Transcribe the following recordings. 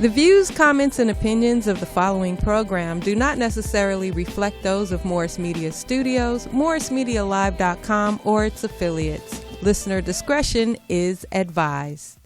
The views, comments, and opinions of the following program do not necessarily reflect those of Morris Media Studios, MorrisMediaLive.com, or its affiliates. Listener discretion is advised.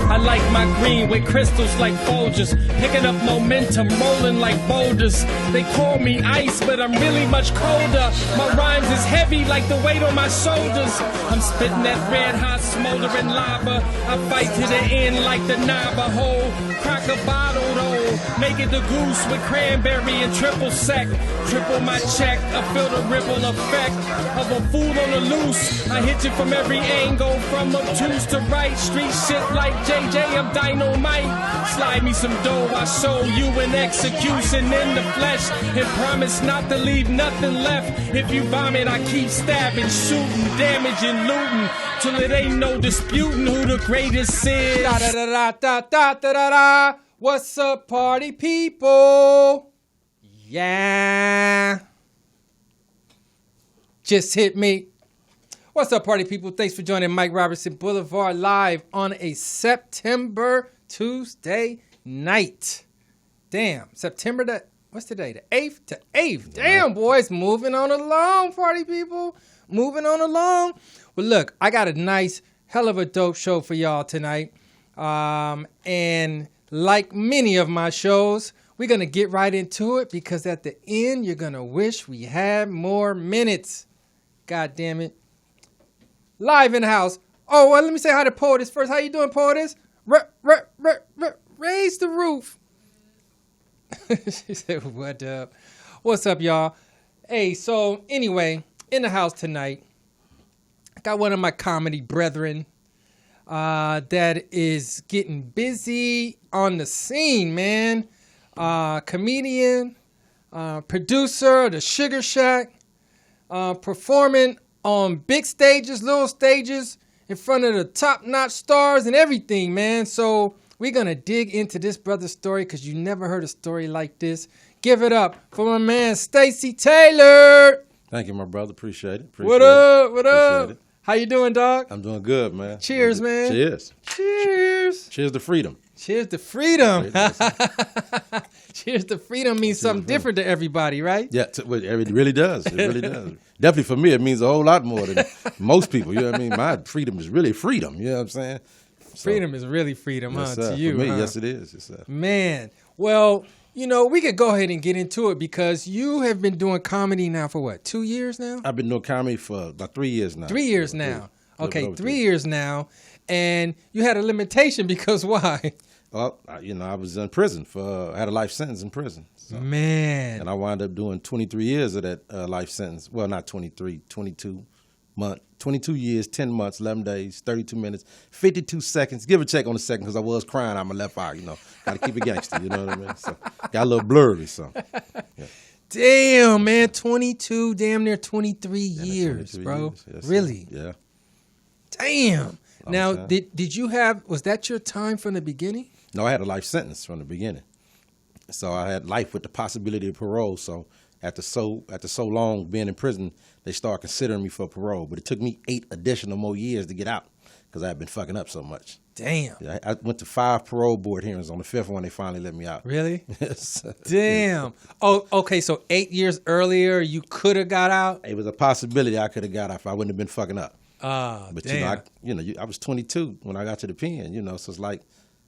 I like my green with crystals like Folgers, picking up momentum, rolling like boulders. They call me ice, but I'm really much colder. My rhymes is heavy like the weight on my shoulders. I'm spitting that red hot smoldering lava. I fight to the end like the Navajo. Crack a bottle though, make it the goose with cranberry and triple sec. Triple my check, I feel the ripple effect of a fool on the loose. I hit you from every angle, from obtuse to right. Street shit like JJ, I'm dynamite. Slide me some dough, I show you an execution in the flesh, and promise not to leave nothing left. If you vomit, I keep stabbing, shooting, damaging, looting, till it ain't no disputing who the greatest is. Da da da da da da da da. What's up, party people? Yeah. Just hit me. What's up, party people? Thanks for joining Mike Robertson Blvd live on a September Tuesday night. Damn, September what's today? The 8th to 8th. Damn, boys, moving on along, party people. Moving on along. Well, look, I got a nice, hell of a dope show for y'all tonight. And like many of my shows, we're going to get right into it because at the end, you're going to wish we had more minutes. God damn it. Live in the house. Oh, well, let me say hi to Poetess first. How you doing, Poetess? Raise the roof. She said, what up? What's up, y'all? Hey, so anyway, in the house tonight, I got one of my comedy brethren that is getting busy on the scene, man. Comedian, producer of the Sugar Shack, performing on big stages, little stages, in front of the top-notch stars and everything, man. So we're going to dig into this brother's story because you never heard a story like this. Give it up for my man, Stacey Taylor. Thank you, my brother. Appreciate it. What up? How you doing, dog? I'm doing good, man. Cheers, man. Cheers. Cheers. Cheers to freedom. Cheers to freedom. Cheers to freedom means something different to everybody, right? Yeah, it really does. It really does. Definitely for me, it means a whole lot more than most people. You know what I mean? My freedom is really freedom. You know what I'm saying? Freedom is really freedom, yes, to you. For me, huh? yes, it is. Yes, man, well, you know, we could go ahead and get into it because you have been doing comedy now for what, 2 years now? I've been doing comedy for about 3 years now. 3 years now. Okay, 3 years now. And you had a limitation because why? Well, I was in prison I had a life sentence in prison. So. Man. And I wound up doing 23 years of that life sentence. Well, not 23, 22 years, 10 months, 11 days, 32 minutes, 52 seconds. Give a check on the second because I was crying out my left eye, Got to keep it gangster, you know what I mean? So got a little blurry, so. Yeah. Damn, man, 22, damn near 23 years, 23 bro. Years. Yes, really? Yeah. Damn. Now, did you was that your time from the beginning? No, I had a life sentence from the beginning. So I had life with the possibility of parole. So after so long being in prison, they started considering me for parole. But it took me 8 additional more years to get out because I had been fucking up so much. Damn. Yeah, I went to 5 parole board hearings. On the 5th one, they finally let me out. Really? Yes. Damn. Oh, okay. So 8 years earlier, you could have got out? It was a possibility I could have got out if I wouldn't have been fucking up. But damn. I was 22 when I got to the pen. So it's like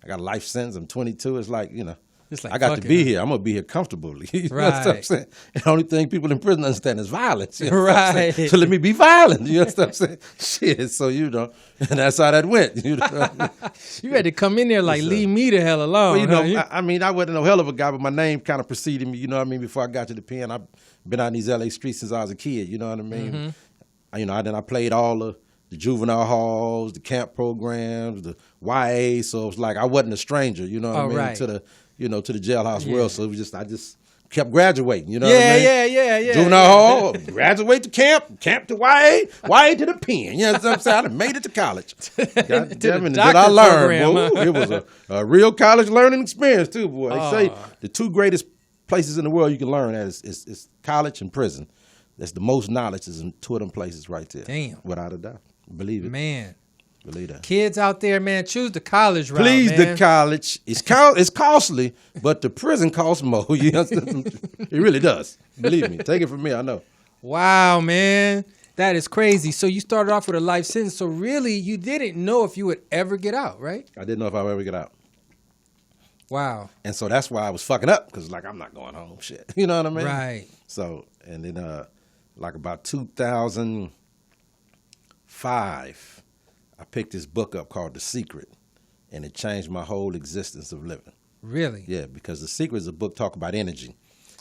I got a life sentence. I'm 22. It's like It's like I got to be here. I'm gonna be here comfortably. You know what I'm saying? And the only thing people in prison understand is violence. You know right. So let me be violent. You know what I'm saying? Shit. So and that's how that went. You had to come in there like leave me the hell alone. Well, I wasn't no hell of a guy, but my name kind of preceded me. You know what I mean? Before I got to the pen, I've been out in these LA streets since I was a kid. You know what I mean? Mm-hmm. Then I played all the juvenile halls, the camp programs, the YA. So it's like I wasn't a stranger. You know what I mean? Right. To the jailhouse world. So it was I just kept graduating. You know what I mean? Yeah. Juvenile hall, graduate to camp to YA to the pen. You know what I'm saying? I made it to college. God damn it. Did I learn, boy? It was a real college learning experience too, boy. They say the 2 greatest places in the world you can learn at is college and prison. That's the most knowledge is in two of them places right there. Damn. Without a doubt. Believe it. Man. Believe that. Kids out there, man, choose the college route, Please, man. the college. It's costly, but the prison costs more. You know? It really does. Believe me. Take it from me. I know. Wow, man. That is crazy. So you started off with a life sentence. So really, you didn't know if you would ever get out, right? I didn't know if I would ever get out. Wow. And so that's why I was fucking up, because like I'm not going home. Shit. You know what I mean? Right. So, and then like about 2005, I picked this book up called The Secret, and it changed my whole existence of living. Really? Yeah, because The Secret is a book talk about energy.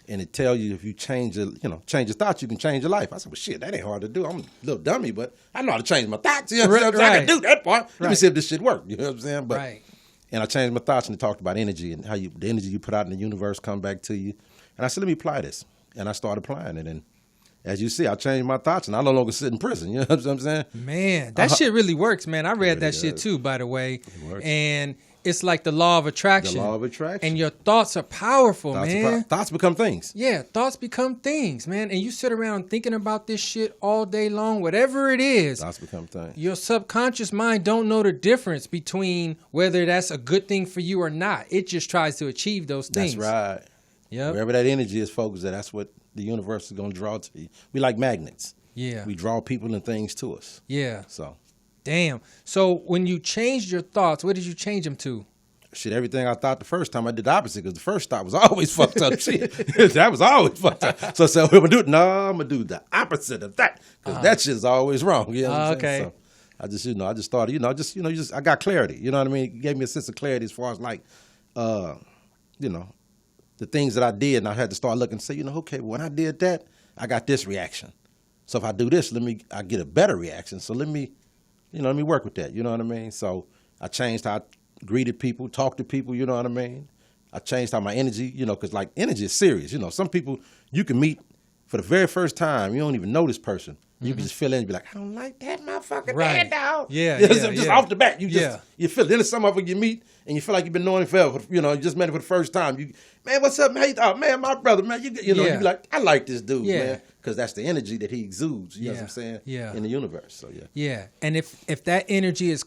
And it tell you if you change your thoughts, you can change your life. I said, well, shit, that ain't hard to do. I'm a little dummy, but I know how to change my thoughts. You know what I'm saying? I can do that part. Let me see if this shit works. You know what I'm saying? But, right. And I changed my thoughts, and it talked about energy and how the energy you put out in the universe come back to you. And I said, let me apply this. And I started applying it. And as you see, I changed my thoughts, and I no longer sit in prison. You know what I'm saying? Man, that shit really works, man. I read that shit too, by the way. It works. And it's like the law of attraction. The law of attraction. And your thoughts are powerful, man. Thoughts become things. Yeah, thoughts become things, man. And you sit around thinking about this shit all day long, whatever it is. Thoughts become things. Your subconscious mind don't know the difference between whether that's a good thing for you or not. It just tries to achieve those things. That's right. Yep. Wherever that energy is focused at, that's what the universe is going to draw to you. We like magnets. Yeah. We draw people and things to us. Yeah. So. Damn. So when you changed your thoughts, what did you change them to? Shit, everything I thought the first time, I did the opposite, because the first thought was always fucked up shit. That was always fucked up. So I said, I'm going to do the opposite of that, because that shit's always wrong. You know what I'm saying? So I just, I just thought, I got clarity. You know what I mean? It gave me a sense of clarity as far as like, the things that I did, and I had to start looking and say, okay, when I did that, I got this reaction. So if I do this, I get a better reaction. So let me work with that. You know what I mean? So I changed how I greeted people, talked to people, you know what I mean? I changed how my energy, because like energy is serious. Some people you can meet for the very first time, you don't even know this person. You can just feel it and be like, I don't like that motherfucker, right. Dog. Yeah, just off the bat, you feel it. Then there's some of them you meet and you feel like you've been knowing him forever. You just met him for the first time. Man, what's up, man? Man, my brother, man. You be like, I like this dude, man, because that's the energy that he exudes. You know what I'm saying? Yeah. In the universe. So yeah. Yeah, and if that energy is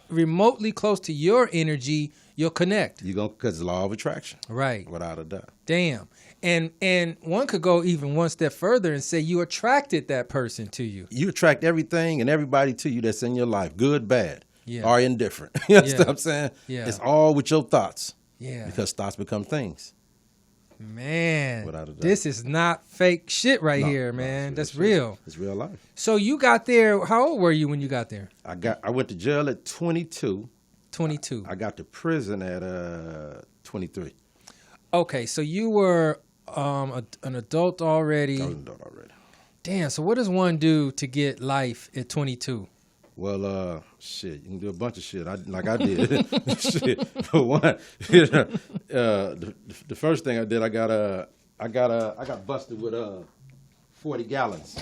remotely close to your energy, you'll connect. You go because the law of attraction. Right. Without a doubt. Damn. And one could go even one step further and say you attracted that person to you. You attract everything and everybody to you that's in your life, good, bad, or indifferent. You understand what I'm saying? Yeah. It's all with your thoughts. Yeah. Because thoughts become things. Man, this is not fake shit here, man. That's real. It's real life. So you got there. How old were you when you got there? I went to jail at 22. 22. I got to prison at 23. Okay, so you were an adult already. I was an adult already. Damn, so what does one do to get life at 22? Well, shit, you can do a bunch of shit. Like I did. Shit. For one, the first thing I did, I got busted with 40 gallons.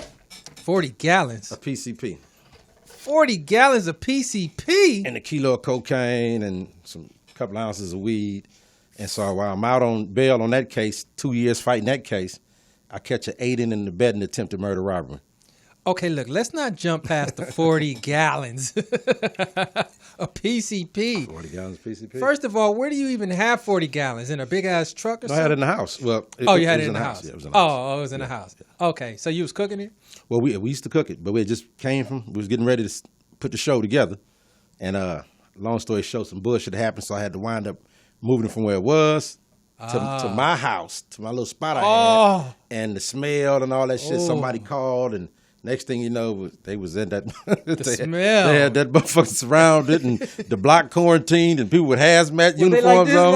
40 gallons of PCP. 40 gallons of PCP and a kilo of cocaine and some couple ounces of weed. And so while I'm out on bail on that case, 2 years fighting that case, I catch an aiding and abetting attempted murder robbery. Okay, look, let's not jump past the 40 gallons of PCP. 40 gallons of PCP. First of all, where do you even have 40 gallons? In a big-ass truck or something? I had it in the house. Well, you had it in the house. Yeah, it was in the house. It was in the house. Okay, so you was cooking it? Well, we used to cook it, but we just we was getting ready to put the show together. And long story short, some bullshit happened, so I had to wind up moving it from where it was to my house, to my little spot I had. And the smell and all that shit, somebody called, and next thing you know, they was in that. Smell. They had that motherfucker surrounded and the block quarantined and people with hazmat uniforms on.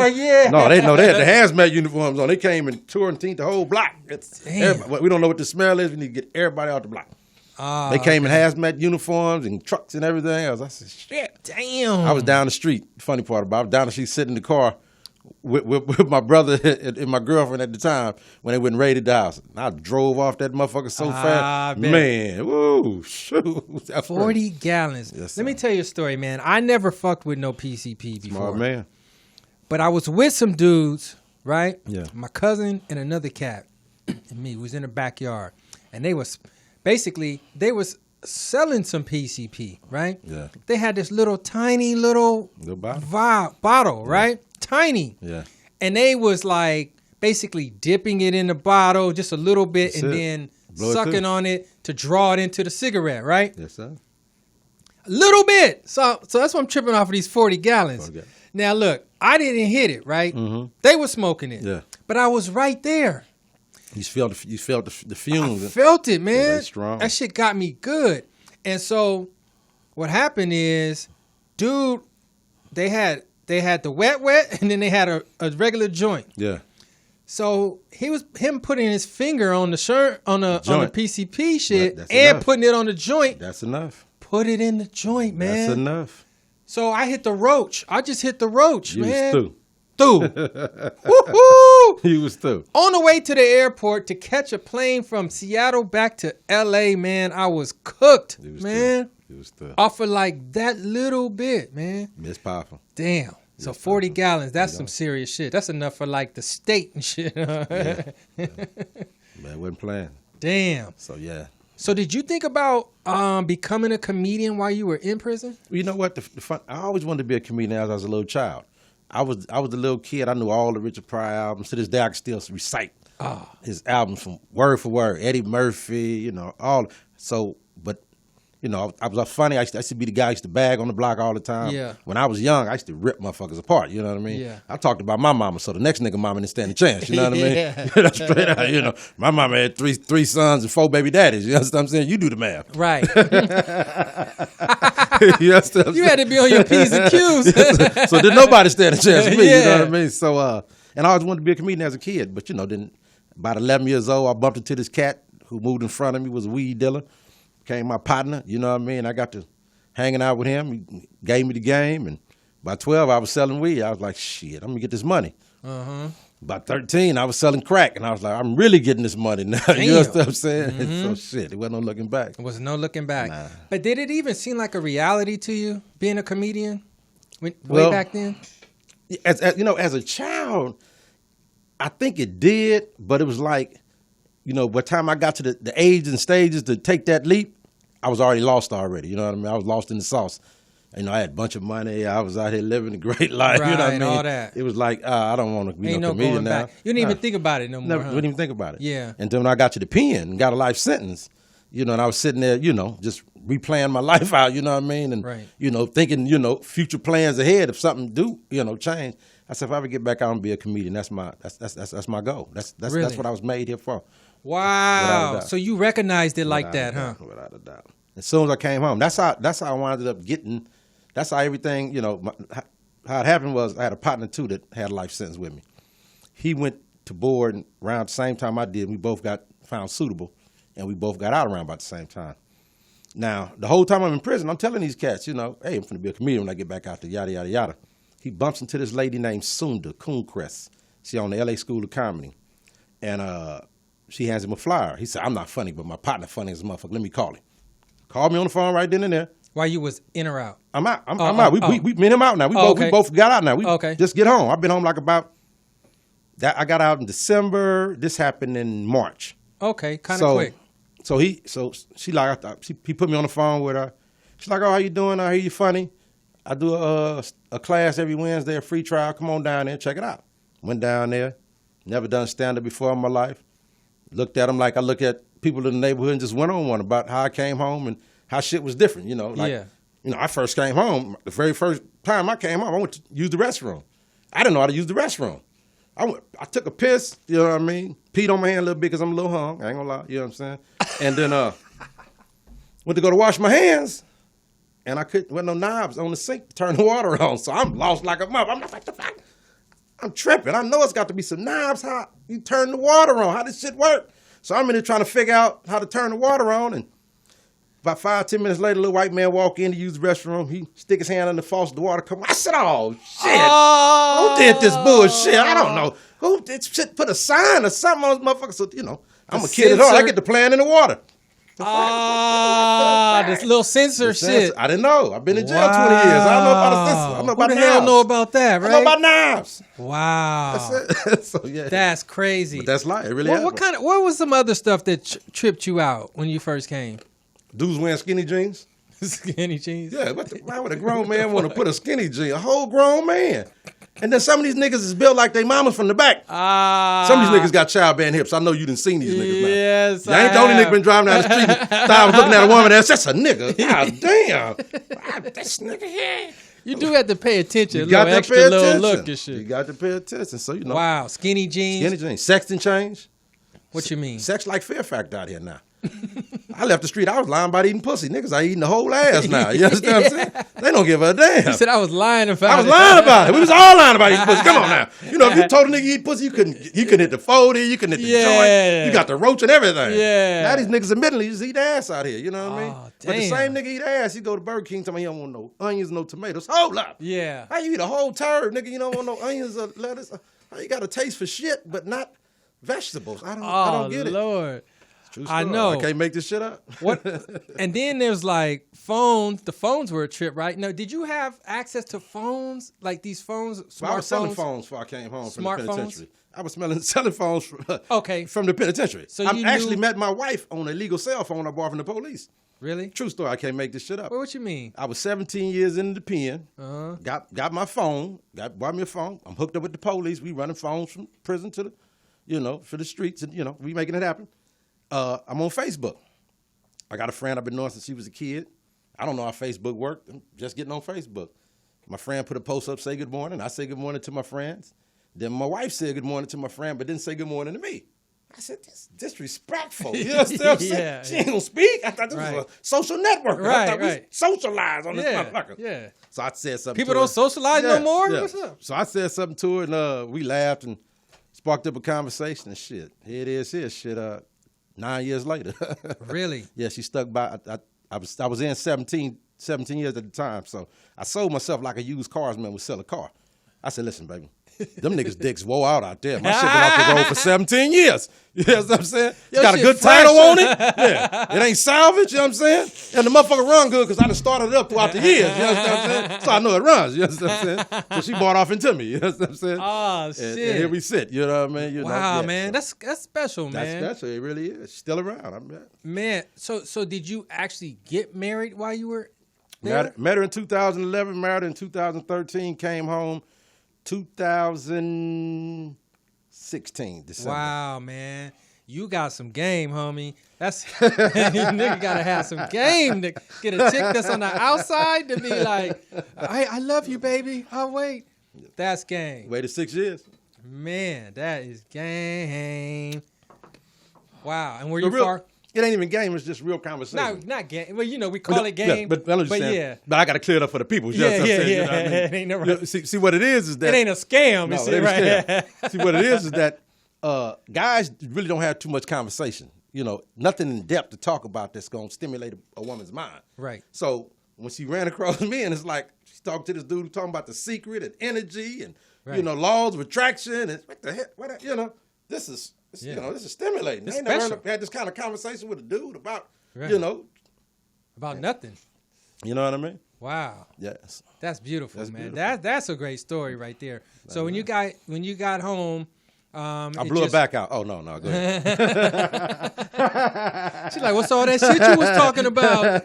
No, they had the hazmat uniforms on. They came and quarantined the whole block. We don't know what the smell is. We need to get everybody out the block. They came in hazmat uniforms and trucks and everything else. I said, shit. Damn. I was down the street. Funny part about it, I was down the street sitting in the car with my brother and my girlfriend at the time when they went and raided the house. And I drove off that motherfucker so fast. Man, woo, shoot. 40 gallons. Yes, let me tell you a story, man. I never fucked with no PCP before. Smart man. But I was with some dudes, right? Yeah. My cousin and another cat and me was in the backyard. and they was selling some PCP, right? Yeah. They had this little tiny little bottle, right? Tiny. Yeah. And they was like basically dipping it in the bottle just a little bit and then sucking on it to draw it into the cigarette, right? Yes, sir. A little bit. So that's why I'm tripping off of these 40 gallons. Now, look, I didn't hit it, right? Mm-hmm. They were smoking it. Yeah. But I was right there. You felt the fumes. I felt it, man. Very strong. That shit got me good. And so what happened is, dude, they had the wet, and then they had a regular joint. Yeah. So him putting his finger on the shirt on the PCP shit that's and enough. putting it on the joint. That's enough. Put it in the joint, man. That's enough. So I hit the roach. I just hit the roach, You man. was Through. Woohoo! You was through. On the way to the airport to catch a plane from Seattle back to LA, man, I was cooked, man. You was through. Off of like that little bit, man. It's powerful. Damn. So 40 gallons, that's some serious shit. That's enough for like the state and shit. Man, wasn't playing. Damn. So yeah. So did you think about becoming a comedian while you were in prison? Well, you know what? The fun, I always wanted to be a comedian as I was a little child. I was a little kid. I knew all the Richard Pryor albums. To this day, I can still recite his albums from word for word. Eddie Murphy, you know, all. So, but, you know, I was funny. I used to be the guy who used to bag on the block all the time. Yeah. When I was young, I used to rip motherfuckers apart. You know what I mean? Yeah. I talked about my mama, so the next nigga mama didn't stand a chance. You know what I mean? Yeah. Straight out, you know. My mama had three sons and 4 baby daddies. You understand what I'm saying? You do the math. Right. You understand what I'm You saying? had to be on your P's and Q's. So did nobody stand a chance with me, Yeah. you know what I mean? So, and I always wanted to be a comedian as a kid, but, you know, then about 11 years old, I bumped into this cat who moved in front of me, was a weed dealer, became my partner, you know what I mean? I got to hanging out with him, he gave me the game, and by 12, I was selling weed. I was like, shit, I'm gonna get this money. By 13, I was selling crack, and I was like, I'm really getting this money now. You know what I'm saying? So shit, it wasn't no looking back. There was no looking back. Nah. But did it even seem like a reality to you, being a comedian way Well, back then? As you know, as a child, I think it did, but it was like, you know, by the time I got to the age and stages to take that leap, I was already lost already. You know what I mean? I was lost in the sauce. You know, I had a bunch of money. I was out here living a great life. Right, you know what I mean? all that. It was like, I don't want to be Ain't no no comedian going now. back. You didn't even think about it no more. Never, huh? Wouldn't even think about it. Yeah. And then when I got to the pen and got a life sentence, you know, and I was sitting there, you know, just replaying my life out, you know what I mean? And, Right. you know, thinking, you know, future plans ahead if something do, you know, change. I said, if I ever get back out and be a comedian, that's my goal. That's Really? what I was made here for. Without a Wow. doubt. So you recognized it like that, huh? Without a doubt. As soon as I came home, that's how I wound up getting. That's how everything, you know, how it happened was I had a partner too that had a life sentence with me. He went to board around the same time I did. We both got found suitable, and we both got out around about the same time. Now, the whole time I'm in prison, I'm telling these cats, you know, hey, I'm going to be a comedian when I get back out there, yada, yada, yada. He bumps into this lady named Sunda Coonecrest. She on the LA School of Comedy. And she hands him a flyer. He said, I'm not funny, but my partner funny as a motherfucker. Let me call him. Called me on the phone right then and there. While you was in or out? I'm out. I'm out. We me and him out now. We both got out now. We just get home. I've been home like about that. I got out in December. This happened in March. Okay, kind of quick. So she like he put me on the phone with her. She's like, oh, how you doing? I hear you funny. I do a class every Wednesday, a free trial. Come on down there, check it out. Went down there. Never done stand up before in my life. Looked at them like I look at people in the neighborhood and just went on one about how I came home and how shit was different, you know. Like, you know, I first came home, the very first time I came home, I went to use the restroom. I didn't know how to use the restroom. I took a piss, you know what I mean? Peed on my hand a little bit because I'm a little hung, I ain't gonna lie, you know what I'm saying? And then went to go to wash my hands, and I couldn't, with no knobs on the sink to turn the water on, so I'm lost like a mother. I'm like, what the fuck? I'm tripping. I know it's got to be some knobs, how you turn the water on, how this shit work? So I'm in there trying to figure out how to turn the water on, and about 5-10 minutes later, a little white man walk in to use the restroom. He stick his hand on the faucet, the water come. I said, oh, shit. Who did this bullshit? I don't know. Who did shit, put a sign or something on this motherfucker? So, you know, I'm a kid at heart. I get the plan in the water. This little censor shit. I didn't know. I've been in jail 20 years. I don't know about a censor. I don't know about knives. Who the hell know about that, right? I know about knives. Wow. That's it. So, yeah. That's crazy. But that's life. It really what was some other stuff that tripped you out when you first came? Dudes wearing skinny jeans. Skinny jeans? Yeah, why would a grown man want to put a skinny jean? A whole grown man. And then some of these niggas is built like they mamas from the back. Some of these niggas got childbearing hips. I know you done seen these niggas now. Yes, you ain't the only nigga been driving down the street and thought I was looking at a woman that's just a nigga. God damn. This nigga here. You do have to pay attention. You got to extra pay attention. little look and shit. You got to pay attention. So, you know. Wow, skinny jeans. Skinny jeans. Sexting change. What you mean? Sex like Fear Factor out here now. I left the street. I was lying about eating pussy. Niggas are eating the whole ass now. You understand what I'm saying? They don't give a damn. You said I was lying about it. I was lying about it. We was all lying about eating pussy. Come on now. You know, if you told a nigga you eat pussy, you couldn't hit the 40, you couldn't hit the joint. You got the roach and everything. Yeah. Now these niggas admittedly just eat ass out here. You know what I mean? Oh, But the damn. same nigga eat ass. He go to Burger King, tell me he don't want no onions, no tomatoes. Hold up. Yeah. How you eat a whole turd, nigga? You don't want no onions or lettuce. How you got a taste for shit, but not vegetables? I don't get it. Lord. True story. I know. I can't make this shit up. What? And then there's like phones. The phones were a trip, right? Now, did you have access to phones? Like these phones, Well, I was selling smartphones? phones before I came home from the Smartphones? penitentiary. I was selling phones from the penitentiary. So I you actually knew- met my wife on a legal cell phone I bought from the police. Really? True story. I can't make this shit up. What you mean? I was 17 years in the pen. Uh-huh. Got my phone. Bought me a phone. I'm hooked up with the police. We running phones from prison to the, for the streets, and we making it happen. I'm on Facebook. I got a friend I've been knowing since she was a kid. I don't know how Facebook worked. I'm just getting on Facebook. My friend put a post up, say good morning. I say good morning to my friends. Then my wife said good morning to my friend, but didn't say good morning to me. I said, this is disrespectful. You understand what I'm saying? Yeah. She ain't gonna speak. I thought this was a social network. I thought we socialize on this motherfucker. Yeah. So I said something People to her. don't socialize no more? Yeah. What's up? So I said something to her, and we laughed and sparked up a conversation, and shit. Here it is here. Shit, 9 years later. Really? Yeah, she stuck by. I was in 17 years at the time, so I sold myself like a used cars man would sell a car. I said, listen, baby, them niggas' dicks wore out there. My shit been off the road for 17 years. You know what I'm saying? It's got a good title on it. Yeah. It ain't salvage, you know what I'm saying? And the motherfucker run good because I done started it up throughout the years. You know what I'm saying? So I know it runs. You know what I'm saying? So she bought off into me. You know what I'm saying? Oh, shit. And here we sit. You know what I mean? Wow, yeah, man. so That's special, man. That's special. It really is. She's still around. Man, so did you actually get married while you were there? Met her in 2011, married her in 2013, came home 2016, December. Wow, man. You got some game, homie. That's you nigga gotta have some game to get a chick that's on the outside to be like, I love you, baby. I'll wait. That's game. Waited 6 years. Man, that is game. Wow. And were The you real- far? It ain't even game, it's just real conversation. No, not game. Well, we call it game. Yeah, but I understand. yeah. But I got to clear it up for the people. You know Yeah, what I'm yeah, saying? You yeah. know what I mean? It ain't no right. See what it is that It ain't a scam. No, You see, it ain't a right? scam. See what it is that guys really don't have too much conversation. Nothing in depth to talk about that's gonna stimulate a woman's mind. Right. So when she ran across me, and it's like she's talking to this dude who's talking about the secret and energy and Right. laws of attraction and what the heck, this is Yeah. this is stimulating. It's I ain't never special. had this kind of conversation with a dude about Right. About nothing. you know what I mean? Wow. Yes. That's beautiful, That's man. beautiful. That's a great story right there. So when you got home, I blew it back out. Oh no, go ahead. She's like, "What's all that shit you was talking about?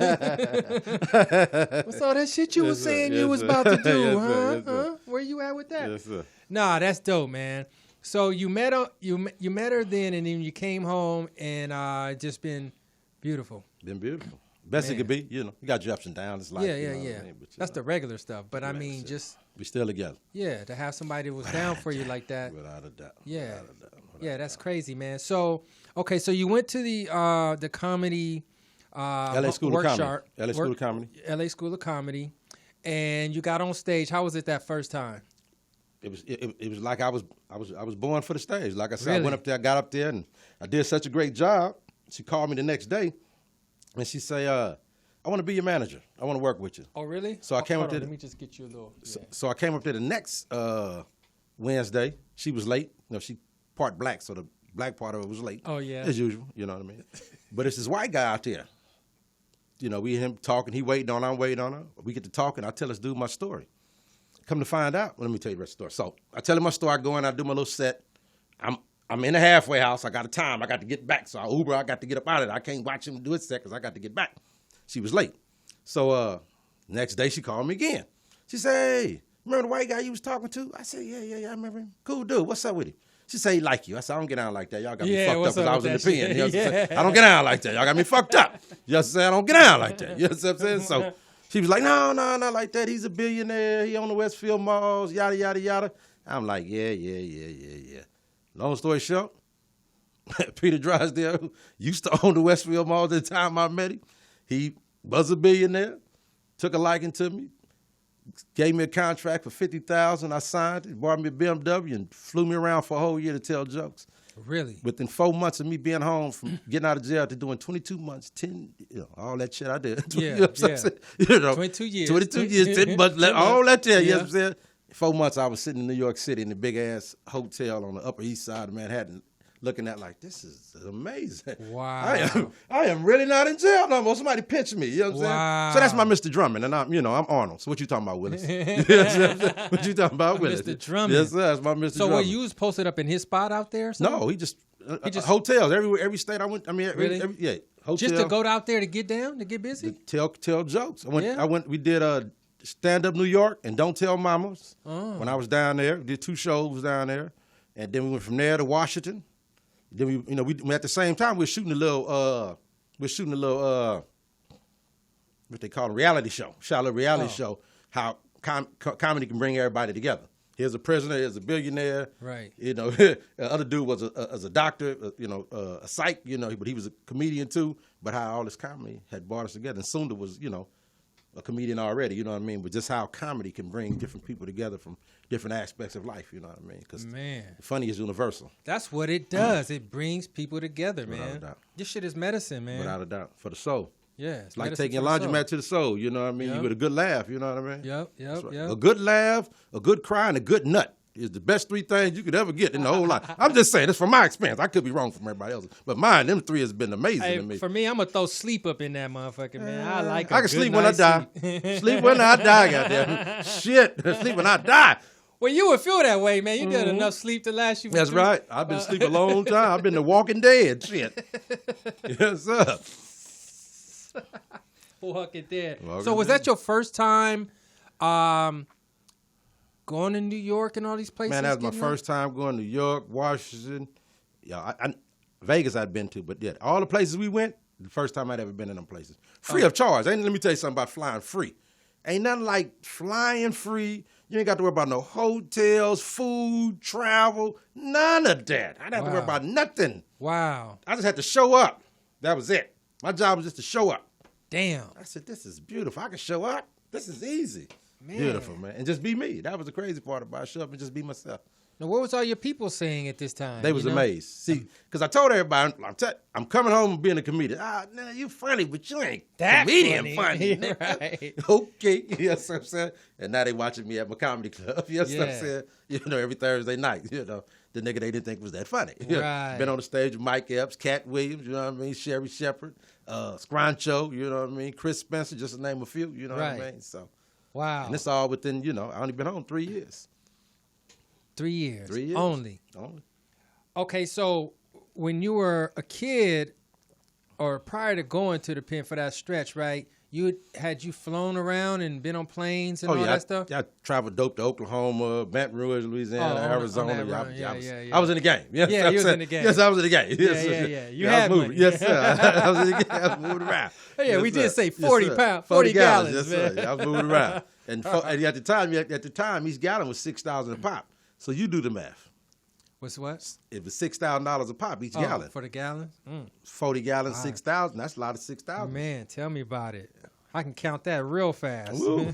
What's all that shit you was saying you was about to do, Yes, huh? sir. Yes, sir. Huh? Where you at with that?" Yes, sir. Nah, that's dope, man. So you met her, you met her then, and then you came home, and just been beautiful. Been beautiful. Best it could be, you got your ups and downs. It's like, Yeah. you know what I mean? But, That's the regular stuff. But I man, mean, shit. just we still together. to have somebody that was down for you like that. Without a doubt. Yeah. Without a doubt. Yeah, that's crazy, man. So, okay, so you went to the comedy LA School of Comedy. LA School of Comedy. LA School of Comedy, and you got on stage. How was it that first time? It was like I was born for the stage. Like I said, Really? I went up there, I got up there, and I did such a great job. She called me the next day, and she say, "I want to be your manager. I want to work with you." Oh, really? So I came Hold up on, there. let me just get you a little. Yeah. So I came up there the next Wednesday. She was late. She part black, so the black part of it was late. Oh, yeah. As usual, you know what I mean? But it's this white guy out there. You know, we and him talking. He waiting on her, I'm waiting on her. We get to talking. I tell this dude my story. Come to find out, well, let me tell you the rest of the story. So I tell him my story. I go in, I do my little set. I'm in the halfway house. I got a time. I got to get back. So I Uber. I got to get up out of it. I can't watch him do his set because I got to get back. She was late. So next day she called me again. She said, hey, remember the white guy you was talking to? I said, yeah, I remember him. Cool dude. What's up with him? She said he like you. I said, I don't get down like that. Y'all got me fucked up because I was in the pen. You know what I'm saying? I don't get down like that. Y'all got me fucked up. You know what I'm saying? I don't get down like that. You know what I'm saying? So she was like, no, not like that. He's a billionaire. He on the Westfield malls, yada, yada, yada. I'm like, yeah. Long story short, Peter Drysdale used to own the Westfield malls at the time I met him. He was a billionaire, took a liking to me, gave me a contract for $50,000. I signed it, bought me a BMW, and flew me around for a whole year to tell jokes. Really? Within 4 months of me being home from getting out of jail to doing 22 months, 10, all that shit I did. Yeah, you know what I'm saying? You know, 22 years. 22 years, 10 months, all that there, you know Yeah. what I'm saying? 4 months I was sitting in New York City in the big-ass hotel on the Upper East Side of Manhattan, looking at like, this is amazing. Wow. I am really not in jail no more. Somebody pinch me. You know what I'm Wow. saying? So that's my Mr. Drummond, and I'm Arnold. So what you talking about, Willis? You know what I'm saying? What you talking about, Willis? Mr. Drummond. Yes, sir. That's my Mr. So Drummond. were you was posted up in his spot out there or something? No, he just hotels everywhere, every state I went. I mean, Really? yeah, hotel. Just to go out there to get down, to get busy? tell jokes. Yeah. We did stand-up New York and Don't Tell Mamas. Oh. When I was down there, we did 2 shows down there, and then we went from there to Washington. Then we at the same time we were shooting a little what they call a reality show. Shot a little reality show. How comedy can bring everybody together. Here's a prisoner. Here's a billionaire. Right. You know, the other dude was a doctor. A psych. You know, but he was a comedian too. But how all this comedy had brought us together. And Sunda was, a comedian already. You know what I mean? But just how comedy can bring different people together from different aspects of life. You know what I mean? Because funny is universal. That's what it does. It brings people together, Without man. a doubt. This shit is medicine, man. Without a doubt, for the soul. Yeah. It's like taking a laundromat to the soul. You know what I mean? Yep. You with a good laugh. You know what I mean? Yep. Right. A good laugh, a good cry, and a good nut is the best 3 things you could ever get in the whole life. I'm just saying, this from my experience. I could be wrong from everybody else, but mine, them 3 has been amazing to me. For me, I'm gonna throw sleep up in that motherfucker, man. I can sleep when I die. Sleep when I die, goddamn. Shit, sleep when I die. Well, you would feel that way, man. You get enough sleep to last you. That's right. I've been asleep a long time. I've been the Walking Dead. Shit. Yes, sir. Walking Dead. Walking So was Dead. that your first time going to New York and all these places? Man, that was my getting first time going to New York, Washington. Yeah, Vegas I'd been to, but yeah, all the places we went, the first time I'd ever been in them places. Free of charge. Let me tell you something about flying free. Ain't nothing like flying free. You ain't got to worry about no hotels, food, travel, none of that. I didn't have to worry Wow. about nothing. Wow. I just had to show up. That was it. My job was just to show up. Damn. I said, this is beautiful. I can show up. This is easy. Man. Beautiful, man. And just be me. That was the crazy part about it. Show up and just be myself. Now, what was all your people saying at this time? They was you know? amazed. See, because I told everybody, I'm coming home and being a comedian. Nah, you funny, but you ain't That comedian funny. funny. Right. Okay, you know what I'm saying? And now they watching me at my comedy club. You know what I'm Yeah. saying? Every Thursday night, the nigga they didn't think was that funny. Right. Been on the stage with Mike Epps, Cat Williams, you know what I mean? Sherry Shepherd, Scrancho, you know what I mean? Chris Spencer, just to name a few, you know what I Right. mean? So, Wow. and it's all within, I only been home 3 years. 3 years. 3 years. Only. Okay, so when you were a kid or prior to going to the pen for that stretch, right? Had you flown around and been on planes and all that stuff? I traveled dope to Oklahoma, Baton Rouge, Louisiana, on Arizona. that run. I was in the game. Yes, Yeah, you was in the game. Yes, I was in the game. Yes, Yeah. You I had was moving. money. Yes, sir. I was in the game. I was moving around. Yeah, Yes, we did sir. say Yes, 40 sir. pounds, 40 gallons, Yes, man. sir. I was moving around. And at the time, each gallon was $6,000 a pop. So you do the math. What's what? It was $6,000 a pop each gallon. For the gallon? 40 gallons, 6,000. That's a lot of 6,000. Man, tell me about it. I can count that real fast. Woo.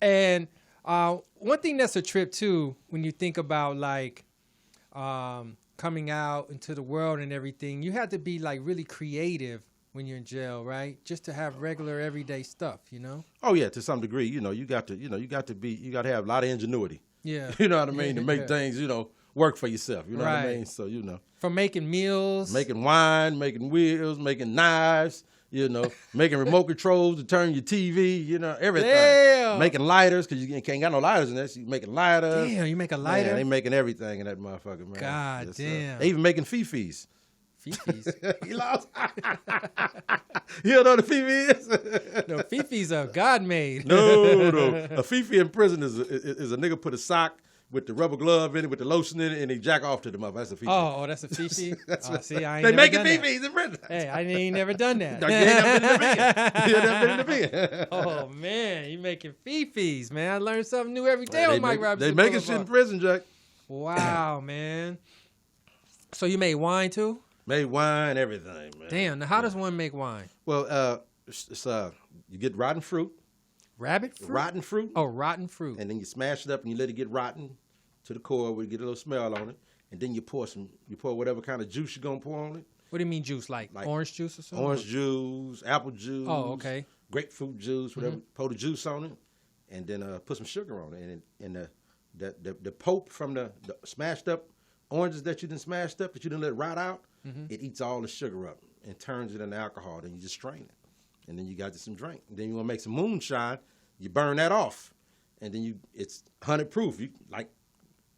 And one thing that's a trip too, when you think about like coming out into the world and everything, you have to be like really creative when you're in jail, right? Just to have regular everyday stuff, Oh yeah, to some degree. You got to have a lot of ingenuity. Yeah. You know what I mean? To make things, work for yourself. You know what I Right. mean? So, you know. From making meals. Making wine, making wheels, making knives, you know, making remote controls to turn your TV, you know, everything. Damn. Making lighters, because you can't got no lighters in there. So you making lighters. Damn, you make a lighter? Man, they making everything in that motherfucker, man. God Yes, damn. They even making fifis. Fifis. You lost? You don't know what a fifi is? No, Fifis are God made. No. A fifi in prison is a nigga put a sock with the rubber glove in it, with the lotion in it, and they jack off to the mother. That's a fifi. Oh, that's a Fifi? See, I ain't They never making done that. fifis in prison. Hey, I ain't never done that. You ain't never been in the bin. You ain't never been in the bin. Oh, man, you making Fifis, man. I learn something new every day They on Mike Robertson They making Blvd. shit in prison, Jack. Wow, man. So you made wine, too? Made wine, everything, man. Damn, now how does one make wine? Well, it's you get rotten fruit. Rabbit fruit? Rotten fruit. Oh, rotten fruit. And then you smash it up and you let it get rotten to the core where you get a little smell on it. And then you pour whatever kind of juice you're gonna pour on it. What do you mean juice? Like orange juice or something? Orange juice, apple juice. Oh, okay. Grapefruit juice, whatever. Pour the juice on it, and then put some sugar on it. And the pulp from the smashed up oranges that you done smashed up, that you done let rot out, it eats all the sugar up and turns it into alcohol. Then you just strain it. And then you got you some drink. And then you want to make some moonshine, you burn that off. And then it's 100 proof. You like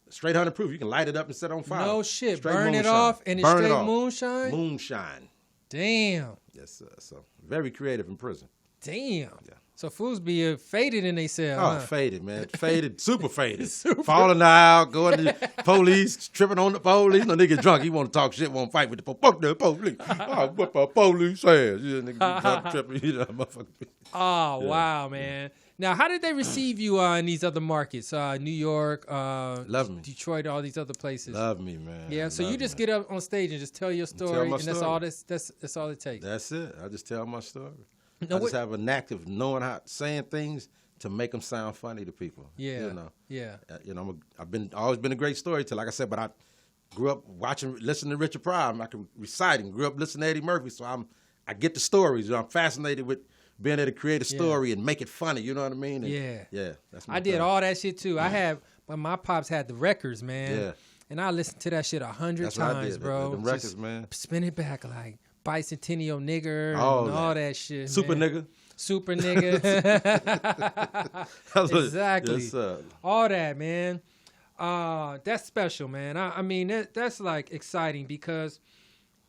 straight 100 proof. You can light it up and set it on fire. No shit. Straight Burn it moonshine. off and it's Burn it straight off. moonshine? Moonshine. Damn. Yes, sir. So very creative in prison. Damn. Yeah. So fools be faded in they cell. Oh, huh? faded, man. Faded, super faded. Falling out, going to the police, tripping on the police. No nigga drunk. He want to talk shit, want to fight with the police. Fuck the police. Oh, what the police says. Yeah, nigga be drunk, tripping. You know, motherfucker. Oh, wow, man. Now, how did they receive you in these other markets? New York, Love me. Detroit, all these other places. Love me, man. Yeah, so Love you just me. get up on stage and just tell your story, my and that's story. all that's all it takes. That's it. I just tell my story. Now, I just what- have a knack of knowing how saying things to make them sound funny to people. Yeah, You know. yeah. You know, I've always been a great storyteller. Like I said, but I grew up listening to Richard Pryor. I can recite and grew up listening to Eddie Murphy. So I get the stories. You know, I'm fascinated with being able to create a story and make it funny. You know what I mean? And, Yeah. Yeah. That's my I did thing. all that shit too. I had when my pops had the records, man. Yeah. And I listened to that shit 100 That's what I times, did. bro. Them records, Just man. Spin it back like Bicentennial Nigger All and that. all that shit. Super man. nigga. Super nigga. Exactly. Yes, sir. All that, man. That's special, man. I mean, that's like exciting because,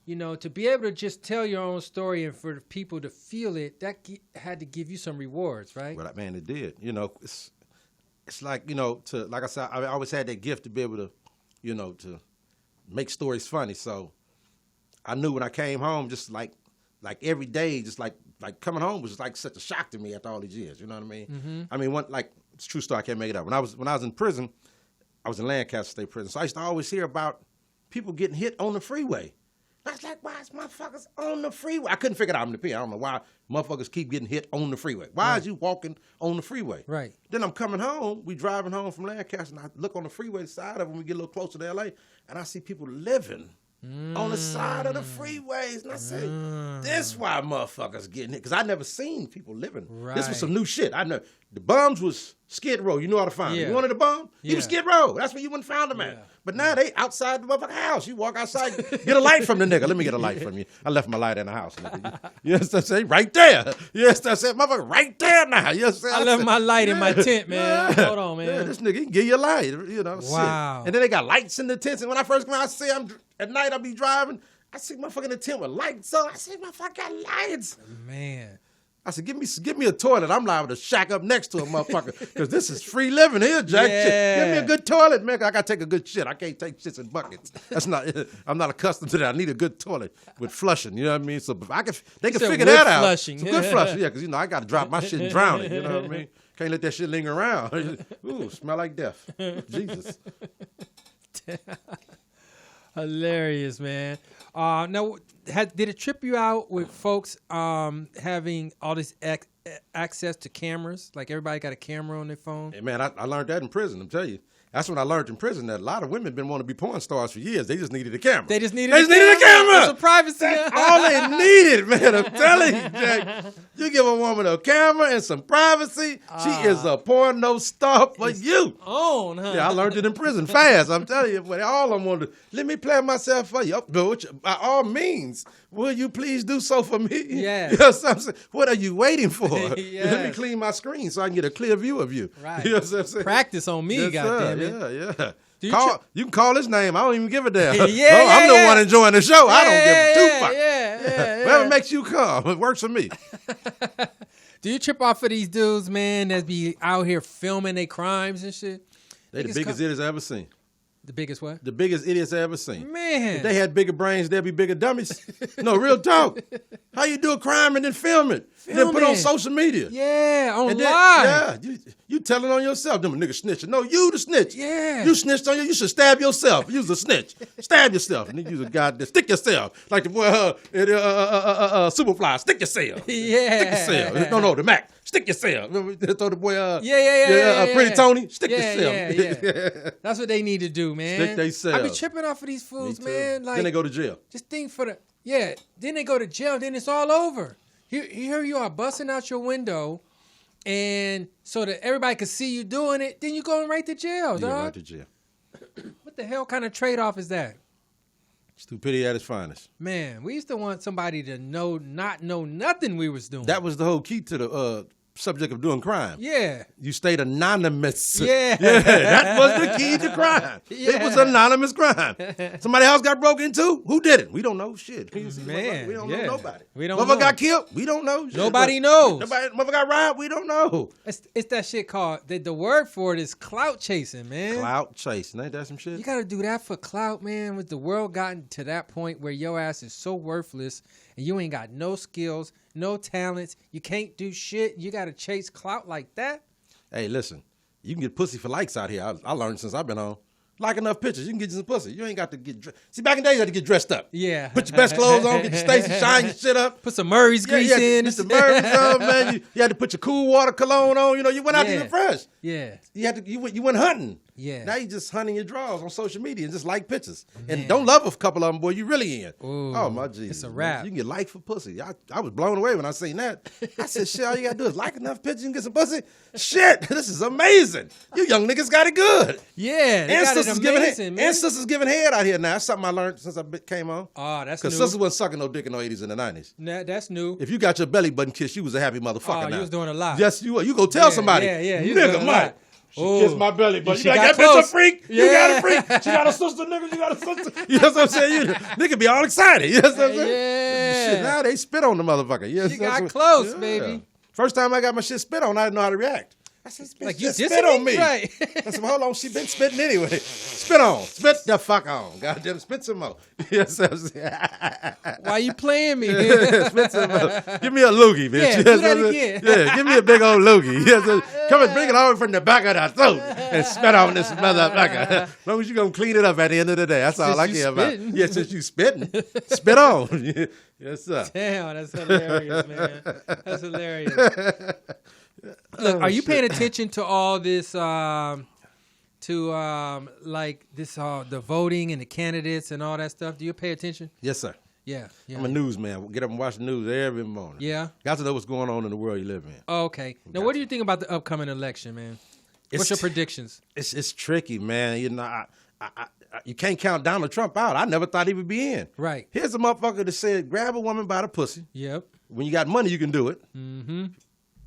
you know, to be able to just tell your own story and for the people to feel it, that had to give you some rewards, right? Well, man, it did. You know, it's like, you know, like I said, I always had that gift to be able to, you know, to make stories funny. So I knew when I came home, just like every day, just like coming home was like such a shock to me after all these years. You know what I mean? Mm-hmm. I mean, it's a true story. I can't make it up. When I was in prison, I was in Lancaster State Prison. So I used to always hear about people getting hit on the freeway. I was like, why is motherfuckers on the freeway? I couldn't figure it out. I don't know why motherfuckers keep getting hit on the freeway. Why is you walking on the freeway? Right. Then I'm coming home. We driving home from Lancaster, and I look on the freeway side of it when we get a little closer to L.A., and I see people living on the side of the freeways. And I say, this why motherfuckers getting hit. Because I never seen people living. This was some new shit. I know. The bums was Skid Row. You know how to find them. Yeah. You wanted a bum? He was Yeah. Skid Row. That's where you wouldn't find them at. Yeah. But now they outside the motherfucking house. You walk outside, get a light from the nigga. Let me get a light from you. I left my light in the house. Nigga. Yes, that's it. Right there. Yes, that's it. Motherfucker, right there now. Yes, I left my light in my tent, man. Hold on, man. Yeah, this nigga, he can give you a light. You know, Wow. shit. And then they got lights in the tents. And when I first come out, at night I be driving. I see motherfucker in the tent with lights on. I see motherfucker got lights. Man. I said, give me a toilet. I'm liable to shack up next to a motherfucker because this is free living here, Jack. Yeah. Give me a good toilet, man. I gotta take a good shit. I can't take shits in buckets. I'm not accustomed to that. I need a good toilet with flushing. You know what I mean? So they can said figure with that out. flushing. So good flushing, yeah. Because I gotta drop my shit and drown it. You know what I mean? Can't let that shit linger around. Ooh, smell like death. Jesus. Hilarious, man. Now, did it trip you out with folks having all this access to cameras? Like everybody got a camera on their phone? Hey, man, I learned that in prison. I'm telling you. That's when I learned in prison that a lot of women been wanting to be porn stars for years. They just needed a camera. They just needed a camera. Some privacy. That's all they needed, man. I'm telling you, Jack. You give a woman a camera and some privacy, she is a porno star for you. On, huh? Yeah, I learned it in prison fast. I'm telling you, but all I wanted to, let me play myself for you. By all means, will you please do so for me? Yeah. You know what I'm saying? What are you waiting for? Yes. Let me clean my screen so I can get a clear view of you. Right. You know what I'm saying? Practice on me, Yes, goddammit. yeah. You can call his name. I don't even give a damn. Yeah, I'm the one enjoying the show. I don't give a two fuck. Yeah. Whatever makes you come, it works for me. Do you trip off for these dudes, man, that be out here filming their crimes and shit? They the biggest idiots I ever seen. The biggest what? The biggest idiots I ever seen. Man. If they had bigger brains, they'd be bigger dummies. No, real talk. How you do a crime and then film it? Then put it on social media. Yeah, on And live. then, you telling on yourself. Them a nigga snitching. No, you the snitch. Yeah. You snitched on you. You should stab yourself. You's a snitch. Stab yourself. And then you a goddamn stick yourself. Like the boy, Superfly. Stick yourself. Yeah. Stick yourself. No, the Mac. Stick yourself. Remember they told the boy, Yeah. Pretty Tony. Stick Yeah. yourself. That's what they need to do, man. Stick theyself. I be tripping off of these fools, man. Like, then they go to jail. just think then they go to jail, then it's all over. Here you are busting out your window, and so that everybody can see you doing it, then you going right to jail, You go dog. right to jail. What the hell kind of trade-off is that? Stupidity at its finest. Man, we used to want somebody to not know nothing we was doing. That was the whole key to the subject of doing crime. Yeah. You stayed anonymous. Yeah. That was the key to crime. Yeah. It was anonymous crime. Somebody else got broke into? Who did it? We don't know shit. Man, we don't know nobody. We don't Motherfucker know. got killed? We don't know. Shit. Nobody knows. Motherfucker got robbed? We don't know. It's that shit called, the word for it is clout chasing, man. Clout chasing. Ain't that some shit? You got to do that for clout, man. With the world gotten to that point where your ass is so worthless and you ain't got no skills, no talents, you can't do shit, you got to chase clout like that? Hey, listen. You can get pussy for likes out here. I learned since I've been on. Like enough pictures, you can get you some pussy. You ain't got to get dressed. See, back in the day, you had to get dressed up. Yeah. Put your best clothes on, get your Stacey, shine your shit up. Put some Murray's grease in. Put some Murray's on, man. You had to put your cool water cologne on. You know, you went out to get fresh. Yeah. You went hunting. Yeah. Now you just hunting your drawers on social media and just like pictures. And don't love a couple of them, boy. You really in. Ooh, oh, my Jesus. it's a wrap. You can get like for pussy. I was blown away when I seen that. I said, shit, all you got to do is like enough pictures and get some pussy. Shit, this is amazing. You young niggas got it good. Yeah, they got it amazing, man. And sisters giving head out here now. That's something I learned since I came on. Oh, that's new. Because sisters wasn't sucking no dick in the 80s and the 90s. Nah, that's new. If you got your belly button kissed, you was a happy motherfucker Oh, now. you was doing a lot. Yes, you were. You go tell somebody. Yeah. You was doing Nigga, a Mike. lot. She kissed my belly button. She You got got that bitch a close. freak. Yeah. You got a freak. She got a sister, nigga. You got a sister. You know what I'm saying? Nigga be all excited. You know what I'm saying? Yeah. Shit, now they spit on the motherfucker. Yes, She got close, baby. First time I got my shit spit on, I didn't know how to react. I said, bitch, Like, you just dissing spit on me? me. Right. I said, well, hold on, she been spitting anyway. Spit on. Spit the fuck on. Goddamn, spit some more. Yes, I'm saying. Why you playing me? Spit some more. Give me a loogie, bitch. Yeah, do that again. Yeah, give me a big old loogie. Yes, come and bring it over from the back of the throat and spit on this motherfucker. As long as you gonna clean it up at the end of the day. That's all I Since you care about. spitting. Yeah, since you spitting. Spit on. Yes, sir. Damn, that's hilarious, man. That's hilarious. Look, are you paying attention to all this, like this, the voting and the candidates and all that stuff? Do you pay attention? Yes, sir. Yeah. I'm a newsman. Get up and watch the news every morning. Yeah. Got to know what's going on in the world you live in. Oh, okay. Now, what do you think about the upcoming election, man? What's your predictions? It's tricky, man. You know, you can't count Donald Trump out. I never thought he would be in. Right. Here's a motherfucker that said, grab a woman by the pussy. Yep. When you got money, you can do it. Mm-hmm.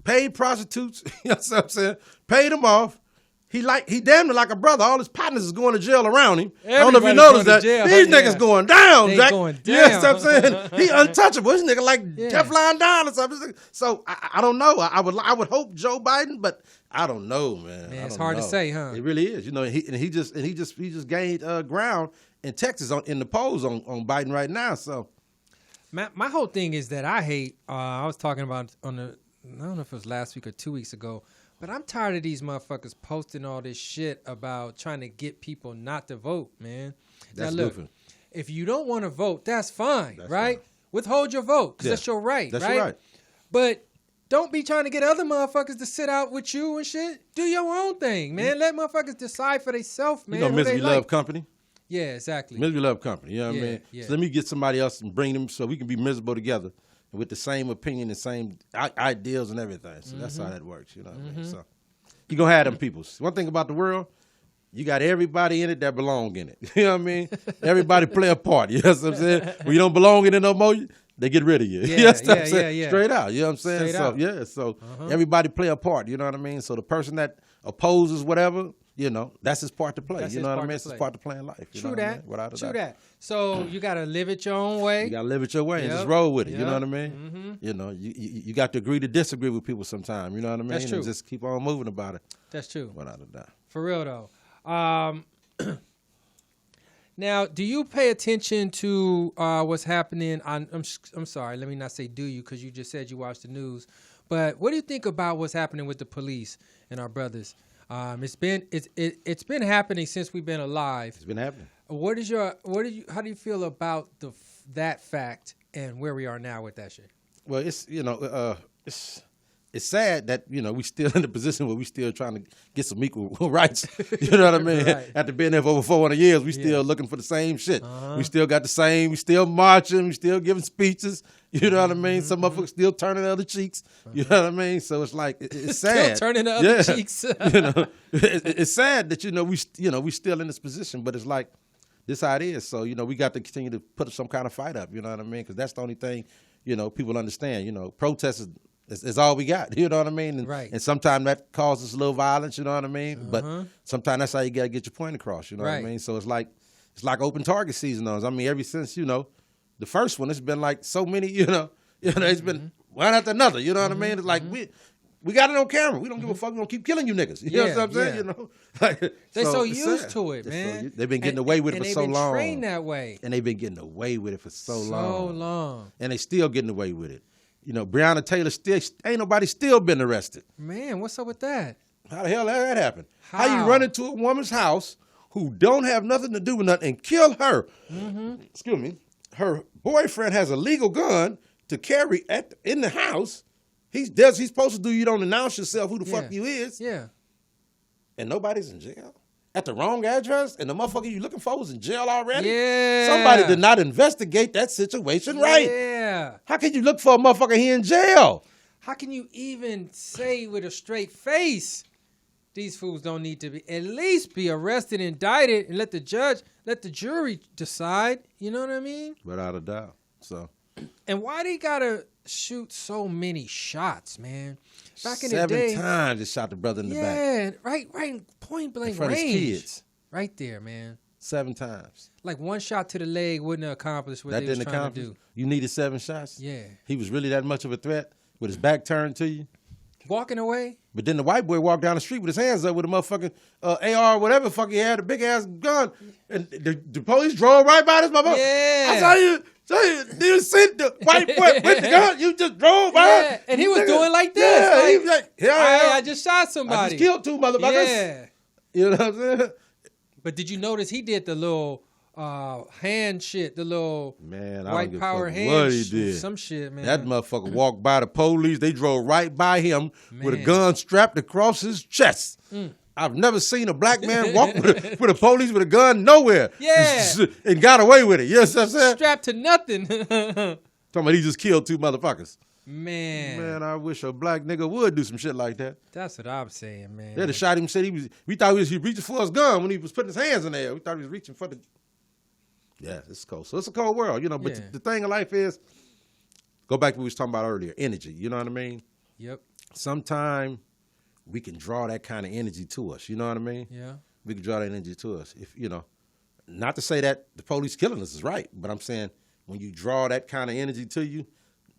Paid prostitutes. You know what I'm saying? Paid them off. He damn near like a brother. All his partners is going to jail around him. I don't know if you noticed that. Jail, These yeah. niggas going down, They Jack. going You know what down. I'm saying? He untouchable. This nigga like Yeah. Teflon Don or something. So I don't know. I would hope Joe Biden, but I don't know, man. Man, it's I don't hard to know. say, huh? It really is. You know, he just gained ground in Texas in the polls on Biden right now. So My whole thing is that I hate, I was talking about I don't know if it was last week or 2 weeks ago, but I'm tired of these motherfuckers posting all this shit about trying to get people not to vote, man. That's now look, different. if you don't want to vote, that's fine, That's right? fine. Withhold your vote, because Yeah. that's your right, That's right? your right. But don't be trying to get other motherfuckers to sit out with you and shit. Do your own thing, man. Let motherfuckers decide for themselves, man. You know, misery love company. Yeah, exactly. Misery love company. You know what I mean? Yeah. So let me get somebody else and bring them so we can be miserable together with the same opinion and same ideals and everything. So that's how that works. You know what I mean? So you're going to have them people. One thing about the world, you got everybody in it that belong in it. You know what I mean? Everybody play a part. You know what I'm saying? When you don't belong in it no more, they get rid of you. Yeah, You know what I'm saying? yeah. Straight out. You know what I'm saying? Straight so out. yeah, so everybody play a part. You know what I mean? So the person that opposes whatever, you know, that's his part to play. That's you his know what I part mean? to It's his play. part to play in life. You know True what I that. mean? Without a True doubt. that. So you got to live it your own way. You gotta live it your way and Yep. just roll with it. You Yep. know what I mean? You know, you got to agree to disagree with people sometime. You know what I mean? That's true. And just keep on moving about it. That's true. Without a doubt. For real though. Now, do you pay attention to what's happening on? I'm sorry, let me not say do you, because you just said you watch the news. But what do you think about what's happening with the police and our brothers? It's been happening since we've been alive. It's been happening. How do you feel about that fact and where we are now with that shit? Well, it's sad that, you know, we still in the position where we still trying to get some equal rights. You know what I mean? Right. After being there for over 400 years, we still looking for the same shit. We still got the same, we still marching, we still giving speeches. You know what I mean? Some motherfuckers still turning the other cheeks. You know what I mean? So it's like, it's sad. Still turning the other cheeks. You know, it's sad that, we still in this position, but it's like, this how it is. So, we got to continue to put some kind of fight up. You know what I mean? Because that's the only thing, people understand. Protest is all we got. You know what I mean? And, Right. and sometimes that causes a little violence. You know what I mean? But sometimes that's how you got to get your point across. You know what I Right. mean? So it's like open target season on us. I mean, ever since, the first one, it's been like so many, it's been one after another. You know what I mean? It's like we got it on camera. We don't give a fuck. We don't keep killing you niggas. You know what I'm saying? Yeah. They're so it's used sad. to it, man. They've been getting away with it for so long. And they've been trained that way. And they've been getting away with it for so long. So long. And they still getting away with it. Breonna Taylor still ain't nobody still been arrested. Man, what's up with that? How the hell did that happen? How How? you run into a woman's house who don't have nothing to do with nothing and kill her? Excuse me. Her boyfriend has a legal gun to carry in the house. He's supposed to do. You don't announce yourself who the fuck you is. Yeah. And nobody's in jail. At the wrong address, and the motherfucker you looking for was in jail already? Yeah. Somebody did not investigate that situation right. Yeah. How can you look for a motherfucker here in jail? How can you even say with a straight face these fools don't need to at least be arrested, indicted, and let the jury decide? You know what I mean? Without a doubt. So. And why they gotta shoot so many shots, man? Back in the day, 7 times they shot the brother in the back. yeah, right, in point blank In front of his range, kids. right there, man. 7 times. Like one shot to the leg wouldn't have accomplished what That they was didn't trying accomplish. to do. You needed 7 shots? Yeah, He was really that much of a threat with his back turned to you? walking away. But then the white boy walked down the street with his hands up with a motherfucking AR, whatever the fuck he had, a big ass gun. And the police drove right by this motherfucker. Yeah. I saw you sent the white boy with the gun. You just drove by. Yeah, and he was doing like this. Yeah, like, he was like, I just shot I somebody. just killed 2 motherfuckers. Yeah. You know what I'm saying? But did you notice he did the little hand shit, the little Man, I don't white give a power fuck hand what he did. some shit, man. That motherfucker walked by the police. They drove right by him with a Man. gun strapped across his chest. I've never seen a black man walk with a police with a gun nowhere. Yeah. And got away with it. You know what I'm saying? Strapped to nothing. Talking about he just killed 2 motherfuckers. Man, Man, I wish a black nigga would do some shit like that. that's what I'm saying, man. They'd have shot him. Said we thought he was reaching for his gun when he was putting his hands in there. We thought he was reaching for the. Yeah, it's cold. So it's a cold world, But Yeah. the thing of life is, go back to what we was talking about earlier. Energy. You know what I mean? Yep. Sometime we can draw that kind of energy to us. You know what I mean? Yeah. We can draw that energy to us. If not to say that the police killing us is right, but I'm saying when you draw that kind of energy to you,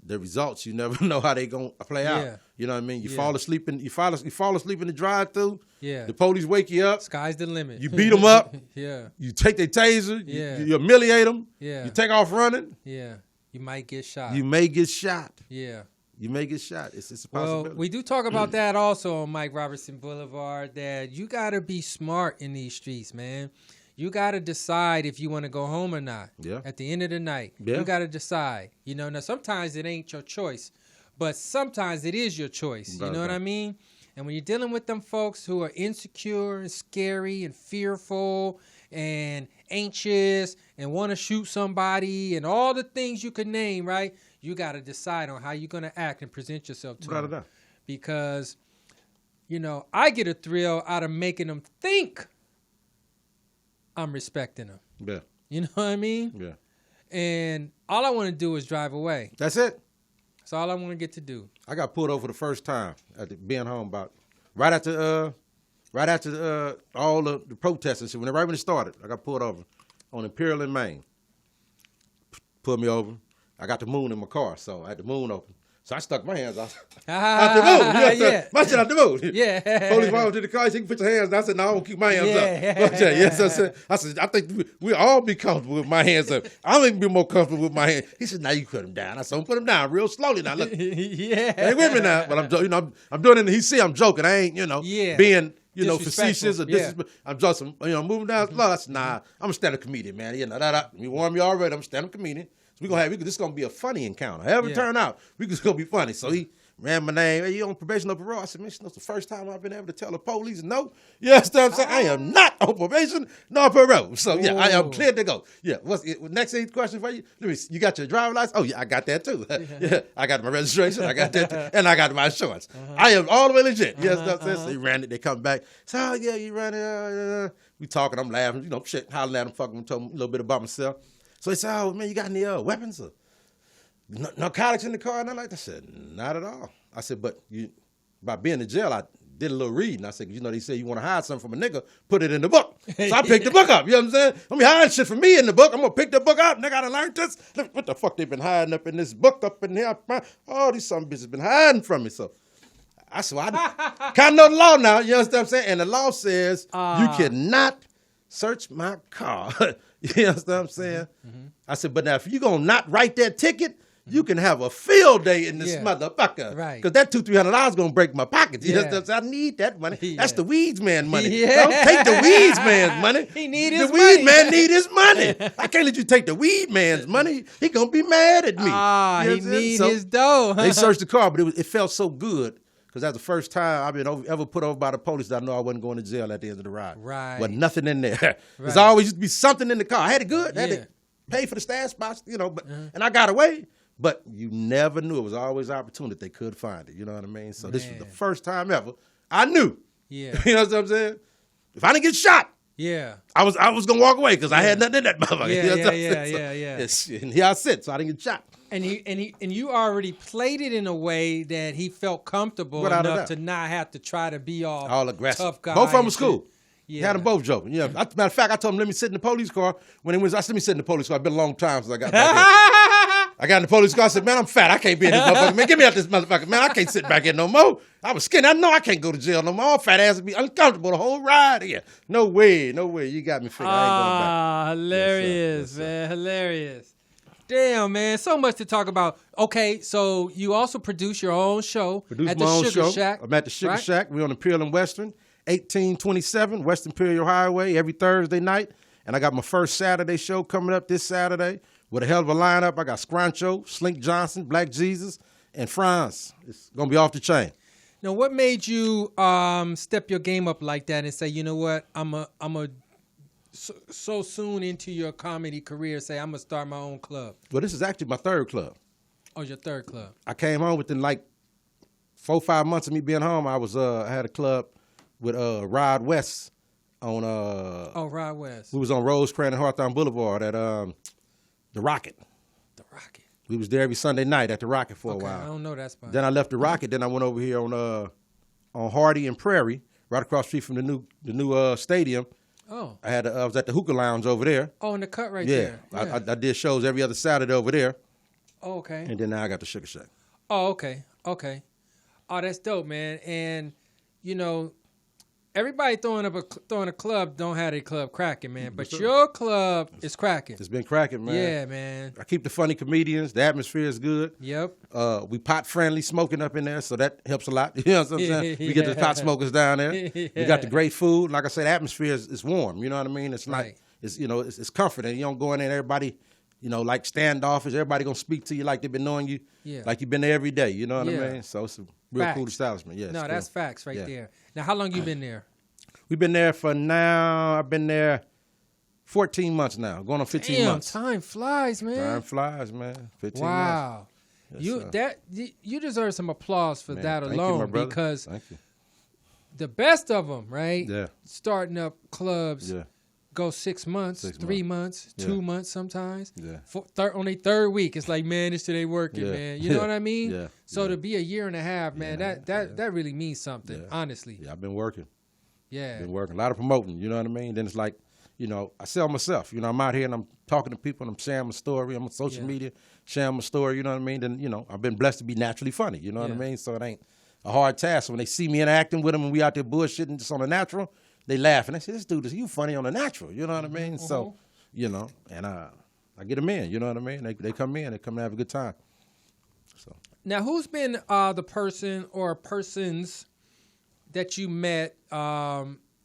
the results you never know how they gonna play Yeah. out. You know what I mean? You Yeah. fall asleep in the drive-through. Yeah. The police wake you up. Sky's the limit. You beat them up. Yeah. You take their taser. Yeah. You humiliate them. Yeah. You take off running. Yeah. You might get shot. You may get shot. Yeah. You may get shot. It's a Well, possibility. we do talk about that also on Mike Robertson Blvd, that you got to be smart in these streets, man. You got to decide if you want to go home or not. Yeah. At the end of the night, Yeah. you got to decide. Now sometimes it ain't your choice, but sometimes it is your choice. You know what I mean? And when you're dealing with them folks who are insecure and scary and fearful and anxious and want to shoot somebody and all the things you could name, right? You got to decide on how you're going to act and present yourself to them. Because, you know, I get a thrill out of making them think I'm respecting them. Yeah. You know what I mean? Yeah. And all I want to do is drive away. That's it. That's all I want to get to do. I got pulled over the first time after being home about right after all the protests and shit. Right when it started, I got pulled over on Imperial in Maine. Pulled me over. I got the moon in my car, so I had the moon open. So I stuck my hands out the moon. Yeah. My shit out the moon. Yeah. Police walked to the car. He said, "You can put your hands down." I said, "No, I won't keep my hands up." Yes, I said, "I think we all be comfortable with my hands up. I'll even be more comfortable with my hands." He said, "Now you put them down." I said, "I'm put them down real slowly now. Look, yeah, ain't with me now." But I'm doing it. He see I'm joking. I ain't being facetious or I'm just moving down slow. I said, "Nah, I'm a stand-up comedian, man. You warned me already. I'm a stand-up comedian. So this is gonna be a funny encounter. However it turn out, it's gonna be funny." So he ran my name. "Hey, you on probation or parole?" I said, "Man, that's the first time I've been able to tell the police no." You understand what I'm saying? I am not on probation nor parole. So yeah, I am clear to go. Yeah. What's next question for you? Let me see. You got your driver's license? Oh yeah, I got that too. Yeah, I got my registration. I got that too. And I got my insurance. I am all the way legit. You understand what I'm saying? So he ran it. They come back. So "Oh yeah, you ran it." We talking. I'm laughing. Shit, hollering at him, fucking him, told him a little bit about myself. So he said, "Oh man, you got any weapons or narcotics in the car?" And I I said, "Not at all." I said, "But by being in jail, I did a little reading." I said, "They say you want to hide something from a nigga, put it in the book." So I picked the book up. You know what I'm saying? Let me hide shit from me in the book. I'm gonna pick the book up. Nigga, I done learned this. Look, what the fuck they been hiding up in this book up in here? All these some bitches been hiding from me. So I said, I kind of know the law now. You understand what I'm saying? And the law says you cannot search my car. You understand what I'm saying? Mm-hmm. I said, but now if you gonna not write that ticket, you can have a field day in this motherfucker. Right. Because that $200-300 gonna break my pocket. You understand? I need that money. That's the weeds man money. Don't take the weeds man's money. He need his money. The weed man need his money. I can't let you take the weed man's money. He gonna be mad at me. He need his dough. They searched the car, but it felt so good. Because that's the first time I've been ever put over by the police that I know I wasn't going to jail at the end of the ride. Right. But nothing in there. There's always used to be something in the car. I had it good. I had to pay for the stash spots, but and I got away. But you never knew. It was always an opportunity that they could find it. You know what I mean? So this was the first time ever I knew. Yeah. You know what I'm saying? If I didn't get shot, I was gonna walk away because I had nothing in that motherfucker. Yeah. And here I sit, so I didn't get shot. And you already played it in a way that he felt comfortable enough to not have to try to be all aggressive, tough guy. Both of them was cool. Yeah. Had them both joking. Yeah. Matter of fact, I told him let me sit in the police car. When I said let me sit in the police car. It's been a long time since I got back here. I got in the police car. I said, "Man, I'm fat. I can't be in this motherfucker. Man, get me out this motherfucker. Man, I can't sit back here no more. I was skinny. I know I can't go to jail no more. All fat ass would be uncomfortable the whole ride here. No way. You got me figured. I ain't going back." Hilarious, man. Hilarious. Damn, man, so much to talk about. Okay, so you also produce your own show at the Sugar Shack. I'm at the Sugar Shack. We're on Imperial and Western, 1827 West Imperial Highway every Thursday night. And I got my first Saturday show coming up this Saturday with a hell of a lineup. I got Scrancho, Slink Johnson, Black Jesus, and Franz. It's going to be off the chain. Now, what made you step your game up like that and say, you know what, I'm a so soon into your comedy career, say I'm gonna start my own club? Well, this is actually my third club. Oh, your third club. I came home within like 4-5 months of me being home. I had a club with Rod West on Rod West. We was on Rosecrans and Hawthorne Boulevard at the Rocket. The Rocket. We was there every Sunday night at the Rocket for a while. I don't know that spot. Then I left the Rocket. Then I went over here on Hardy and Prairie, right across the street from the new stadium. Oh. I was at the Hookah Lounge over there. Oh, in the cut there. Yeah. I did shows every other Saturday over there. Oh, okay. And then now I got the Sugar Shack. Oh, okay. Oh, that's dope, man. And everybody throwing a club don't have a club cracking, man. But your club is cracking. It's been cracking, man. Yeah, man. I keep the funny comedians. The atmosphere is good. Yep. We pot friendly, smoking up in there, so that helps a lot. You know what I'm saying? We get the pot smokers down there. We got the great food. Like I said, the atmosphere is warm. You know what I mean? It's like it's comforting. You don't go in there and everybody you know, like standoffish. Everybody gonna speak to you like they've been knowing you, like you've been there every day. You know what I mean? So it's a real cool establishment. Yeah. No, that's facts right there. Now, how long you been there? We've been there for now. I've been there 14 months now, going on 15 months. Time flies, man. Time flies, man. 15 wow. months. You deserve some applause for that alone, you, because thank you. The best of them, right? Yeah. Starting up clubs. Yeah. Go 6 months, 3 months, 2 months sometimes. Yeah. On their third week, it's like, man, this shit ain't working, man. You know what I mean? Yeah. So to be a year and a half, man, that really means something, honestly. Yeah, I've been working. Yeah. Been working. A lot of promoting, you know what I mean? Then it's like, you know, I sell myself. You know, I'm out here and I'm talking to people and I'm sharing my story. I'm on social media, sharing my story, you know what I mean? Then, you know, I've been blessed to be naturally funny, you know what I mean? So it ain't a hard task. When they see me interacting with them and we out there bullshitting just on the natural, they laugh and they say, "This dude, you funny on the natural," you know what I mean? So, you know, and I get them in, you know what I mean? They come in, they come and have a good time. So now, who's been the person or persons that you met,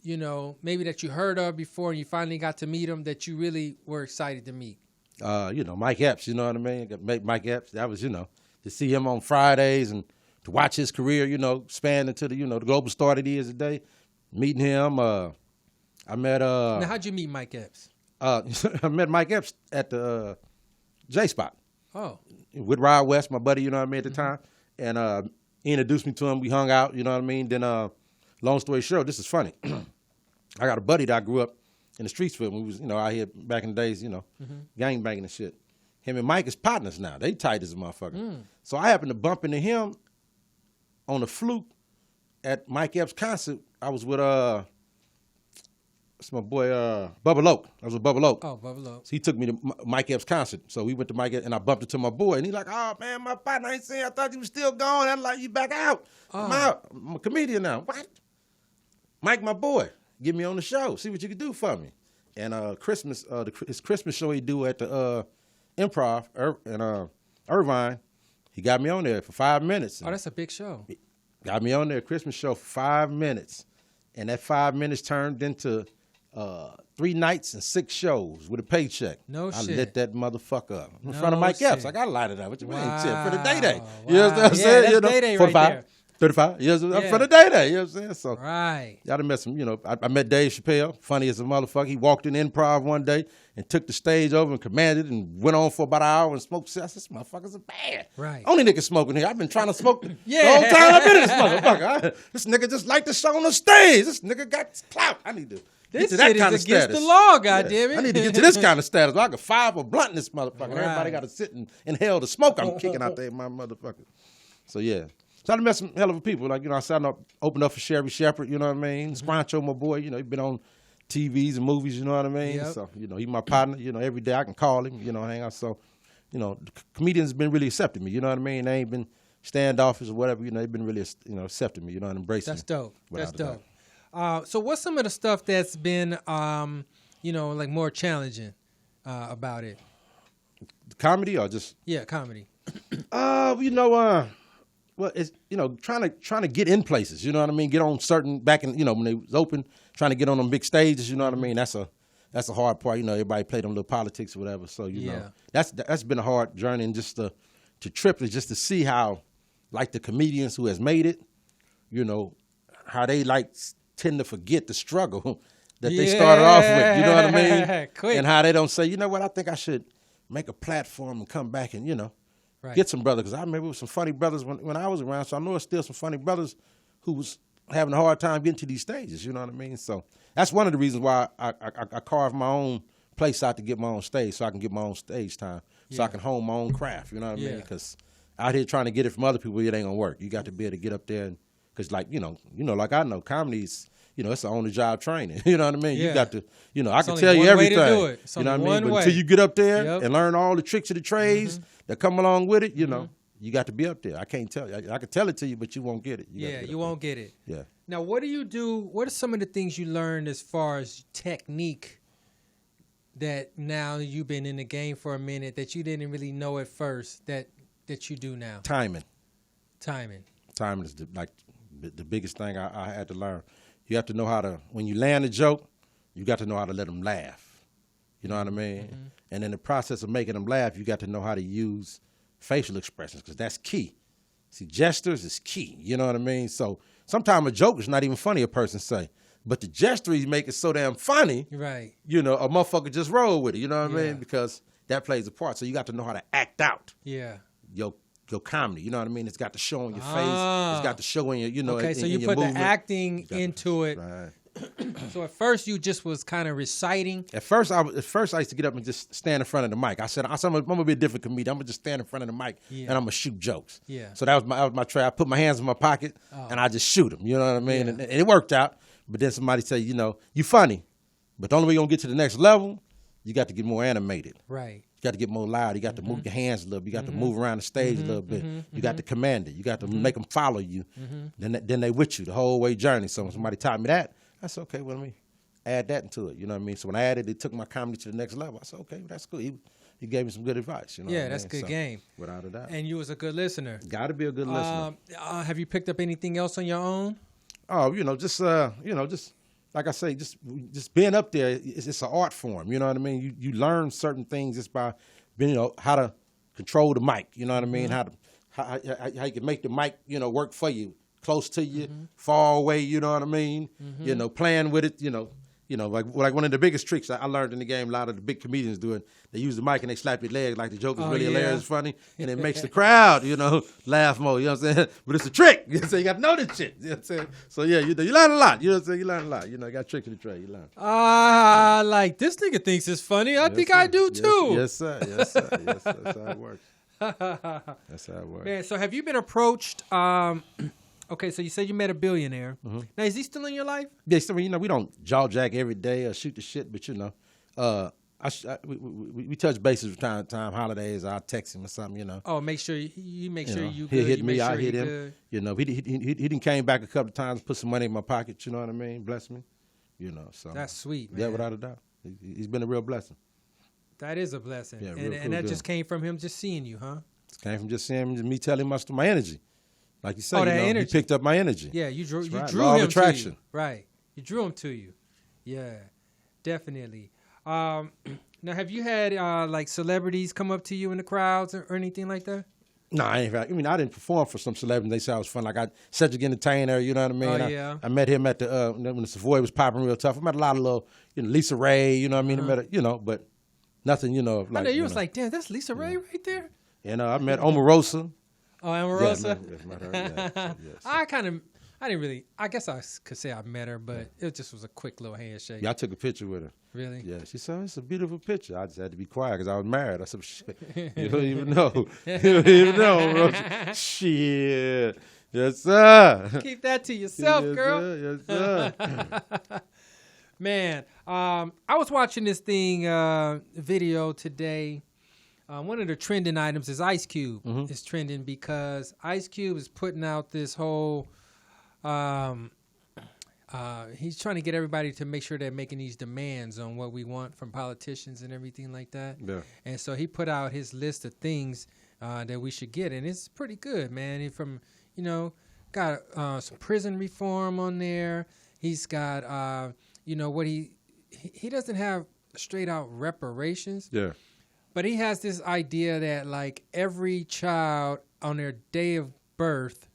you know, maybe that you heard of before and you finally got to meet them that you really were excited to meet? You know, Mike Epps, you know what I mean? Mike Epps, that was, you know, to see him on Fridays and to watch his career, you know, expand into the, you know, the global star that he is today. Meeting him, I met. Now, how'd you meet Mike Epps? I met Mike Epps at the J Spot. Oh, with Rod West, my buddy, you know what I mean, at the time, and he introduced me to him. We hung out, you know what I mean. Then, long story short, this is funny. I got a buddy that I grew up in the streets with. We was, you know, out here back in the days, you know, gang banging and shit. Him and Mike is partners now. They tight as a motherfucker. So I happened to bump into him on the fluke at Mike Epps' concert. I was with it's my boy Bubba Loke. I was with Bubba Loke. Oh, Bubba Loke. So he took me to Mike Epps' concert. So we went to Mike Epps, and I bumped into my boy, and he's like, "Oh man, my partner ain't saying. I thought you was still going. I'm like, you back out. I'm out. I'm a comedian now. What? Mike, my boy, get me on the show. See what you can do for me." And Christmas, his Christmas show he do at the Improv in Irvine. He got me on there for 5 minutes. Oh, that's a big show. Got me on there, Christmas show for 5 minutes. And that 5 minutes turned into 3 nights and 6 shows with a paycheck. No I shit. lit that motherfucker up in front of Mike Epps. I got to light it up. What you mean? Shit, for the day. Wow. You know what I'm saying? That's you know, day-day 45, right there. 35 years for the day. You know what I'm saying? So Right. y'all done met some, you know, I met Dave Chappelle, funny as a motherfucker. He walked in Improv one day and took the stage over and commanded and went on for about an hour and smoked. I said, "This motherfuckers are bad." Right. Only nigga smoking here. I've been trying to smoke the whole time I've been in this motherfucker. This nigga just like to show on the stage. This nigga got clout. I need to get to that kind of status. Against the law, goddammit. I need to get to this kind of status. I could fire a blunt in this motherfucker. Right. Everybody got to sit and inhale the smoke I'm kicking out there in my motherfucker. So yeah. So I met some hell of a people. Like, you know, I signed up, opened up for Sherry Shepherd, you know what I mean? Squancho, my boy, you know, he been on TVs and movies, you know what I mean? Yep. So, you know, he my partner, you know, every day I can call him, you know, hang out. So, you know, the comedians been really accepting me, you know what I mean? They ain't been standoffish or whatever, you know, they've been really, you know, accepting me, you know, and embracing That's me. dope. That's dope. So what's some of the stuff that's been, you know, like more challenging about it? Comedy or just? Yeah, comedy. You know, well, it's, you know, trying to get in places, you know what I mean? Get on certain, back in, you know, when they was open, trying to get on them big stages, you know what I mean? That's a hard part, you know, everybody play them little politics or whatever. So, you know, that's been a hard journey, and just to trip is just to see how, like, the comedians who has made it, you know, how they like tend to forget the struggle that they started off with, you know what I mean? Quick. And how they don't say, you know what, I think I should make a platform and come back and, you know, get some brothers. Because I remember some funny brothers when I was around, so I know there's still some funny brothers who was having a hard time getting to these stages, you know what I mean? So that's one of the reasons why I carved my own place out to get my own stage, so I can get my own stage time, so I can hone my own craft, you know what I mean? Because out here trying to get it from other people, it ain't gonna work. You got to be able to get up there, and because, like, you know, like I know, comedy's, you know, it's an on-the-job training. You know what I mean? You got to, you know, I can tell you everything. You know what I mean? But until you get up there and learn all the tricks of the trades that come along with it, you know, you got to be up there. I can't tell you. I can tell it to you, but you won't get it. You won't get it. Yeah. Now, what do you do? What are some of the things you learned as far as technique that now you've been in the game for a minute that you didn't really know at first that you do now? Timing. Timing is the biggest thing I had to learn. You have to know how to, when you land a joke, you got to know how to let them laugh. You know what I mean? And in the process of making them laugh, you got to know how to use facial expressions because that's key. See, gestures is key. You know what I mean? So sometimes a joke is not even funny, a person say. But the gesture you make it so damn funny, right? You know, a motherfucker just roll with it. You know what I mean? Because that plays a part. So you got to know how to act out. Yeah. Your comedy. You know what I mean? It's got to show on your face. It's got to show in your, you know. Okay, so you put the acting into it. Right. So at first you just was kind of reciting. At first I used to get up and just stand in front of the mic. I said I'm gonna be a different comedian. I'm gonna just stand in front of the mic and I'm gonna shoot jokes. Yeah. So that was my try. I put my hands in my pocket and I just shoot them. You know what I mean? And it worked out. But then somebody say, you know, you funny, but the only way you're gonna get to the next level, you got to get more animated. Right. You got to get more loud. You got to move your hands a little bit. You got to move around the stage a little bit. You got to command it. You got to make them follow you. Then they with you the whole way journey. So when somebody taught me that, I said, okay, well, let me add that into it. You know what I mean? So when I added it, took my comedy to the next level. I said, okay, well, that's good. He gave me some good advice. You know what I mean? That's good game. Without a doubt. And you was a good listener. Got to be a good listener. Have you picked up anything else on your own? Oh, just like I say, just being up there, it's an art form. You know what I mean? You learn certain things just by being, how to control the mic. You know what I mean? How you can make the mic, work for you, close to you, far away. You know what I mean? Playing with it. Like one of the biggest tricks I learned in the game. A lot of the big comedians do it. They use the mic and they slap your leg like the joke is really hilarious, funny, and it makes the crowd, laugh more. You know what I'm saying? But it's a trick. You got to know this shit. You know what I'm saying? So yeah, you learn a lot. You know what I'm saying? You learn a lot. You got a trick in the trade. You learn. Like this nigga thinks it's funny. I think I do too. Yes, sir. Yes, sir. Yes, sir. That's how it works. That's how it works. Man, so have you been approached? Okay, so you said you met a billionaire. Now, is he still in your life? Yeah, so, we don't jaw jack every day or shoot the shit, but we touch bases from time to time. Holidays, I'll text him or something. Oh, make sure you make sure you he'll good. hit you me, make I sure hit him. good. He didn't came back a couple of times, put some money in my pocket. You know what I mean? Bless me. So that's sweet, man. Yeah, without a doubt, he's been a real blessing. That is a blessing. Yeah, and that just came from him just seeing you, huh? It came from just seeing me telling him my energy. Like you said, that energy. He picked up my energy. Yeah, you drew Law him of attraction. to you. Right. You drew him to you. Yeah, definitely. Now, have you had like celebrities come up to you in the crowds or anything like that? No, I ain't. I didn't perform for some celebrities. They said I was fun. Like Cedric Entertainer, you know what I mean? Oh, yeah. I met him at the when the Savoy was popping real tough. I met a lot of little, Lisa Ray, you know what I mean? I met her, but nothing, like. I know you was like, damn, that's Lisa Ray right there. And I met Omarosa. Oh, Omarosa? Yeah, I guess I could say I met her, but it just was a quick little handshake. Yeah, I took a picture with her. Really? Yeah, she said, it's a beautiful picture. I just had to be quiet because I was married. I said, shit, you don't even know. You don't even know, Omarosa. Shit. Yes, sir. Keep that to yourself, yes, girl. Sir. Yes, sir. Man, I was watching this video today. One of the trending items is Ice Cube. Is trending because Ice Cube is putting out this whole. He's trying to get everybody to make sure they're making these demands on what we want from politicians and everything like that. Yeah. And so he put out his list of things that we should get, and it's pretty good, man. He got some prison reform on there. He's got what he doesn't have straight out reparations. Yeah. But he has this idea that like every child on their day of birth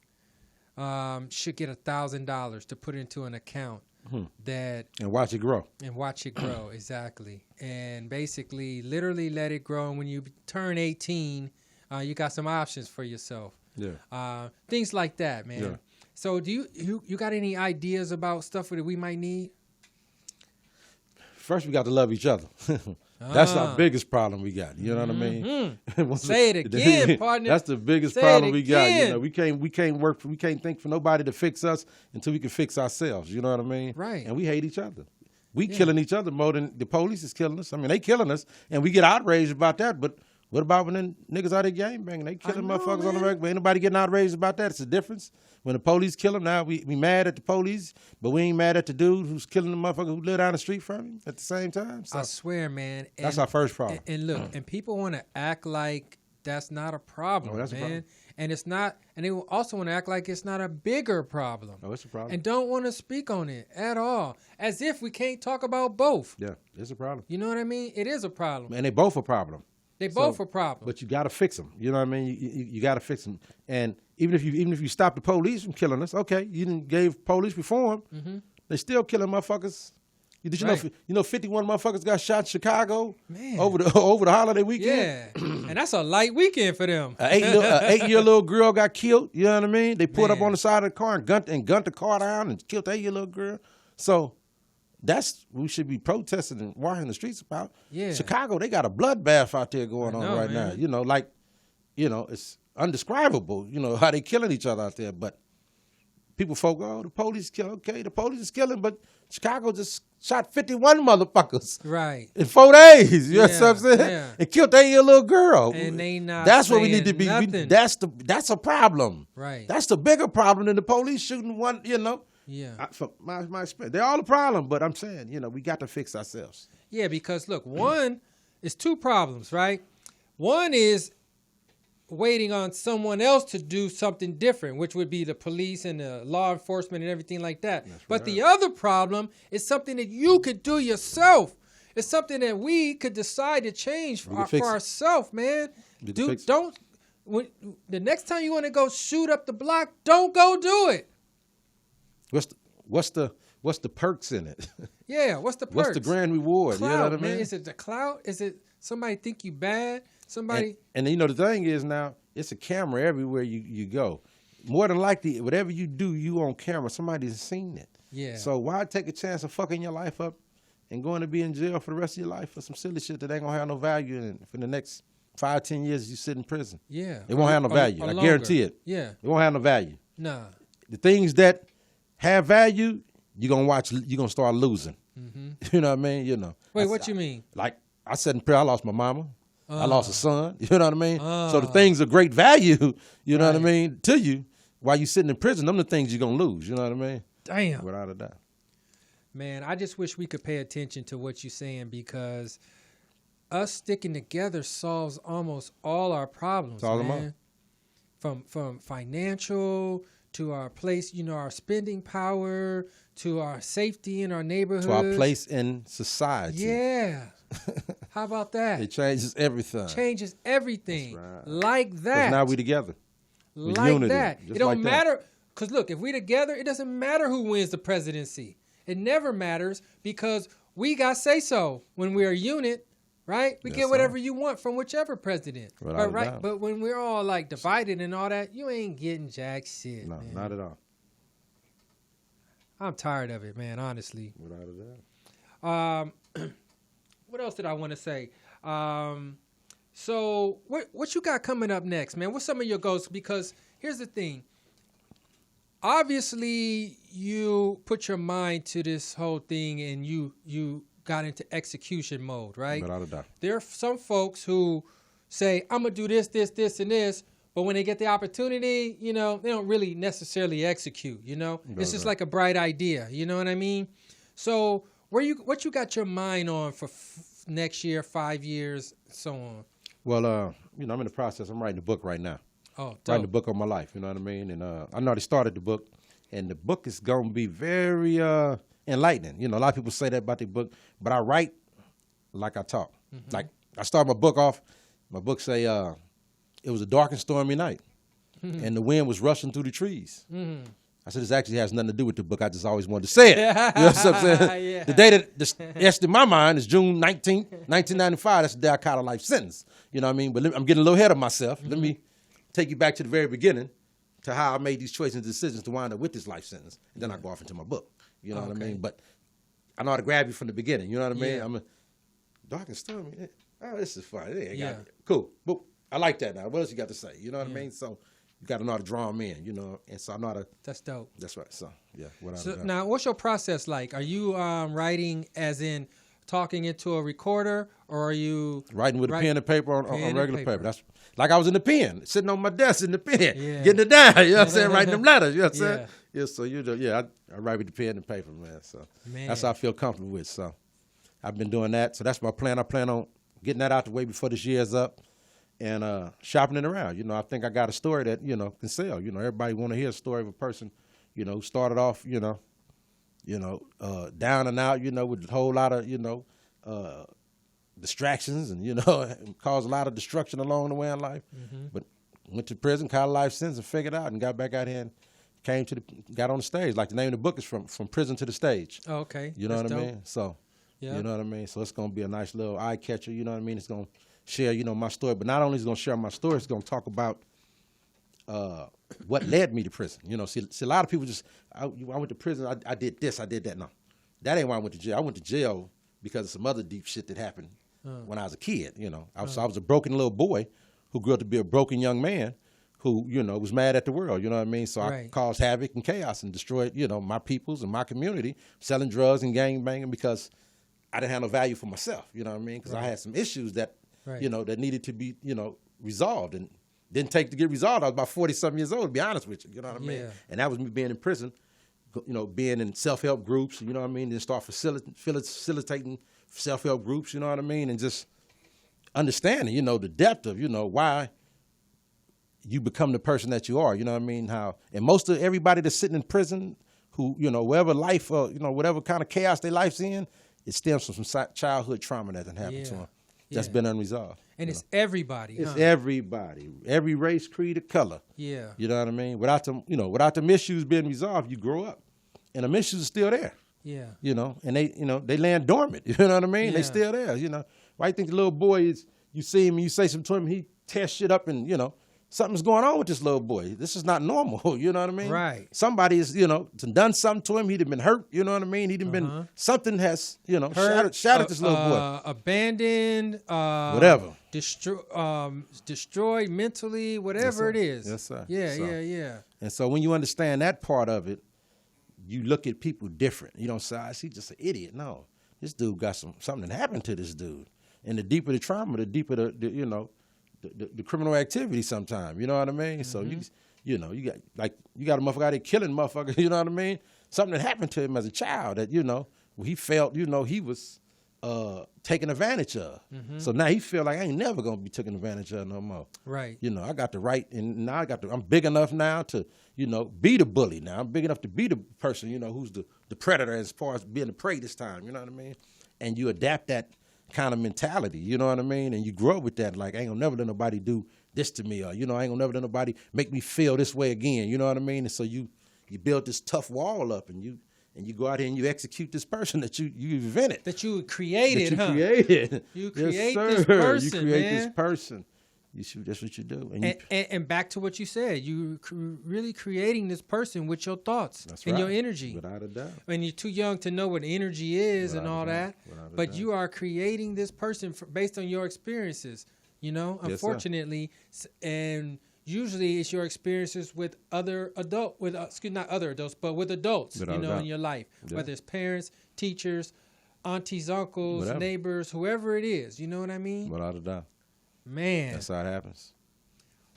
should get $1,000 to put into an account and watch it grow. Exactly. And basically literally let it grow. And when you turn 18, you got some options for yourself. Yeah. Things like that, man. Yeah. So do you got any ideas about stuff that we might need? First, we got to love each other. That's our biggest problem we got. You know what I mean? Say it again, partner. That's the biggest problem we got. We can't think for nobody to fix us until we can fix ourselves. You know what I mean? Right. And we hate each other. We killing each other more than the police is killing us. I mean, they killing us, and we get outraged about that. But what about when them niggas out there game banging? They killing motherfuckers on the regular. But ain't nobody getting outraged about that. It's a difference. When the police kill him, now we mad at the police, but we ain't mad at the dude who's killing the motherfucker who live down the street from him at the same time. So I swear, man. that's our first problem. And look, and people want to act like that's not a problem, that's a man. problem. And it's not, and they also want to act like it's not a bigger problem. Oh, it's a problem. And don't want to speak on it at all, as if we can't talk about both. Yeah, it's a problem. You know what I mean? It is a problem. And they both a problem. They both a problem. But you got to fix them. You know what I mean? You got to fix them. And even if you stop the police from killing us, okay, you didn't gave police reform. Mm-hmm. They still killing motherfuckers. Did you know 51 motherfuckers got shot in Chicago over the holiday weekend? Yeah, and that's a light weekend for them. An 8-year little girl got killed. You know what I mean? They pulled up on the side of the car and gunned the car down and killed the 8-year little girl. So that's what we should be protesting and walking the streets about. Yeah, Chicago, they got a bloodbath out there going on right now. You know, it's undescribable. You know how they killing each other out there, but. People folk, the police kill. Okay, the police is killing, but Chicago just shot 51 motherfuckers. Right. In 4 days. You know what I'm saying? Yeah. And killed that little girl. And they not That's what we need to be. Nothing. That's a problem. Right. That's the bigger problem than the police shooting one, you know. Yeah. From my experience. They're all a problem, but I'm saying, we got to fix ourselves. Yeah, because look, one is two problems, right? One is waiting on someone else to do something different, which would be the police and the law enforcement and everything like that. But the other problem is something that you could do yourself. It's something that we could decide to change for ourselves, man. The next time you want to go shoot up the block, don't go do it. What's the perks in it? Yeah, what's the perks? What's the grand reward? Clout, you know what I mean? Man. Is it the clout? Is it somebody think you bad? Somebody. And the thing is now, it's a camera everywhere you go. More than likely, whatever you do, you on camera. Somebody's seen it. Yeah. So why take a chance of fucking your life up and going to be in jail for the rest of your life for some silly shit that ain't gonna have no value for the next 5-10 years you sit in prison? Yeah. It won't have no value. I guarantee it. Yeah. It won't have no value. Nah. The things that have value, you're gonna start losing. Mm-hmm. You know what I mean? Wait, what you mean? Like I said in prayer, I lost my mama. I lost a son. You know what I mean? So the things of great value, you know what I mean, to you, while you sitting in prison, them the things you're going to lose. You know what I mean? Damn. Without a doubt. Man, I just wish we could pay attention to what you're saying, because us sticking together solves almost all our problems, man. From financial to our place, our spending power, to our safety in our neighborhood. To our place in society. Yeah. How about that? It changes everything. Changes everything. Right. Like that. 'Cause now we together. With like unity, that. just It don't like that. matter. Because look, if we together, it doesn't matter who wins the presidency. It never matters, because we got say-so when we're a unit, right? We get whatever you want from whichever president. Right? But when we're all like divided and all that, you ain't getting jack shit. No, man. not at all. I'm tired of it, man, honestly. Without a doubt. What else did I want to say? So what you got coming up next, man? What's some of your goals? Because here's the thing. Obviously, you put your mind to this whole thing and you got into execution mode, right? Without a doubt. There are some folks who say, I'm going to do this, this, this, and this. But when they get the opportunity, they don't really necessarily execute, It's just like a bright idea, you know what I mean? So what you got your mind on for next year, 5 years, so on? Well, I'm in the process. I'm writing a book right now. Oh, dope. Writing a book on my life, you know what I mean? And I already started the book, and the book is going to be very enlightening. A lot of people say that about the book, but I write like I talk. Mm-hmm. Like, I start my book say, it was a dark and stormy night, and the wind was rushing through the trees. Mm-hmm. I said, this actually has nothing to do with the book. I just always wanted to say it. You know what I'm saying? Yeah. The day that etched in my mind is June 19th, 1995. That's the day I caught a life sentence. You know what I mean? But I'm getting a little ahead of myself. Mm-hmm. Let me take you back to the very beginning, to how I made these choices and decisions to wind up with this life sentence. And then I go off into my book. You know what I mean? But I know how to grab you from the beginning. You know what I mean? I'm dark and stormy. Oh, this is fun. Yeah. Cool. But I like that now. What else you got to say? You know what I mean? So you got to know how to draw them in, and so I know how to. That's dope. That's right. So, yeah. Now, what's your process like? Are you writing as in talking into a recorder, or are you writing with a pen and paper on regular paper? That's like I was in the pen, sitting on my desk in the pen, getting it down. You know what I'm saying? Writing them letters. You know what I'm saying? Yeah. So I write with the pen and paper, man. So that's how I feel comfortable with. So I've been doing that. So that's my plan. I plan on getting that out the way before this year's up. and shopping it around. You know, I think I got a story that, you know, can sell. You know, everybody want to hear a story of a person, you know, who started off, down and out, you know, with a whole lot of, distractions and, you know, and caused a lot of destruction along the way in life. But went to prison, caught a life sentence, and figured out and got back out here and got on the stage. Like the name of the book is From Prison to the Stage. Oh, okay. You know That's what I dope. mean? So, Yeah. you know what I mean? So it's going to be a nice little eye catcher, you know what I mean? It's going to share, you know, my story. But not only is it going to share my story, it's going to talk about what led me to prison. You know, see a lot of people just, I went to prison, I did this, I did that. No, that ain't why I went to jail. I went to jail because of some other deep shit that happened when I was a kid, you know. I was a broken little boy who grew up to be a broken young man who, you know, was mad at the world, you know what I mean? So I caused havoc and chaos and destroyed, you know, my peoples and my community, selling drugs and gang banging because I didn't have no value for myself, you know what I mean? Because I had some issues that, you know, that needed to be, you know, resolved and didn't take to get resolved. I was about 40-something years old, to be honest with you, you know what I mean? And that was me being in prison, you know, being in self-help groups, you know what I mean? Then start facilitating self-help groups, you know what I mean? And just understanding, you know, the depth of, you know, why you become the person that you are, you know what I mean? How, and most of everybody that's sitting in prison who, you know, whatever life, you know, whatever kind of chaos their life's in, it stems from some childhood trauma that done happened to them. That's been unresolved. And it's everybody. It's everybody, every race, creed, or color. Yeah. You know what I mean? Without them, you know, without them issues being resolved, you grow up, and them issues are still there. Yeah. You know, and they, you know, they land dormant. You know what I mean? They still there. You know, why you think the little boy is? You see him, and you say something to him, he tears shit up, and you know, something's going on with this little boy. This is not normal. You know what I mean? Right. Somebody is, you know, done something to him. He'd have been hurt. You know what I mean? He'd have been something has, you know, shattered this little boy. Abandoned. Whatever. Destroyed mentally. Whatever it is. Yes, sir. Yeah. And so when you understand that part of it, you look at people different. You don't say, he's just an idiot. No, this dude got something that happened to this dude. And the deeper the trauma, the deeper the you know, the criminal activity sometimes. You know what I mean? So you know, you got a motherfucker out there killing motherfuckers. You know what I mean? Something that happened to him as a child that, you know, he felt, you know, he was taken advantage of. So now he feel like I ain't never gonna be taken advantage of no more. Right. You know, I got the right, and now I'm big enough now to, you know, be the bully now. I'm big enough to be the person, you know, who's the predator as far as being the prey this time. You know what I mean? And you adapt that kind of mentality, you know what I mean? And you grow up with that, like, I ain't gonna never let nobody do this to me, or, you know, I ain't gonna never let nobody make me feel this way again, you know what I mean? And so you build this tough wall up, and you go out here and you execute this person that you invented. That you created, that you created. You create this person, You create man. this person. That's what you do. And back to what you said, you really creating this person with your thoughts and your energy. Without a doubt. And you're too young to know what energy is and all that. But you are creating this person based on your experiences, you know, unfortunately. And usually it's your experiences with other not other adults, but with adults, you know, in your life, whether it's parents, teachers, aunties, uncles, neighbors, whoever it is, you know what I mean? Without a doubt. Man. That's how it happens.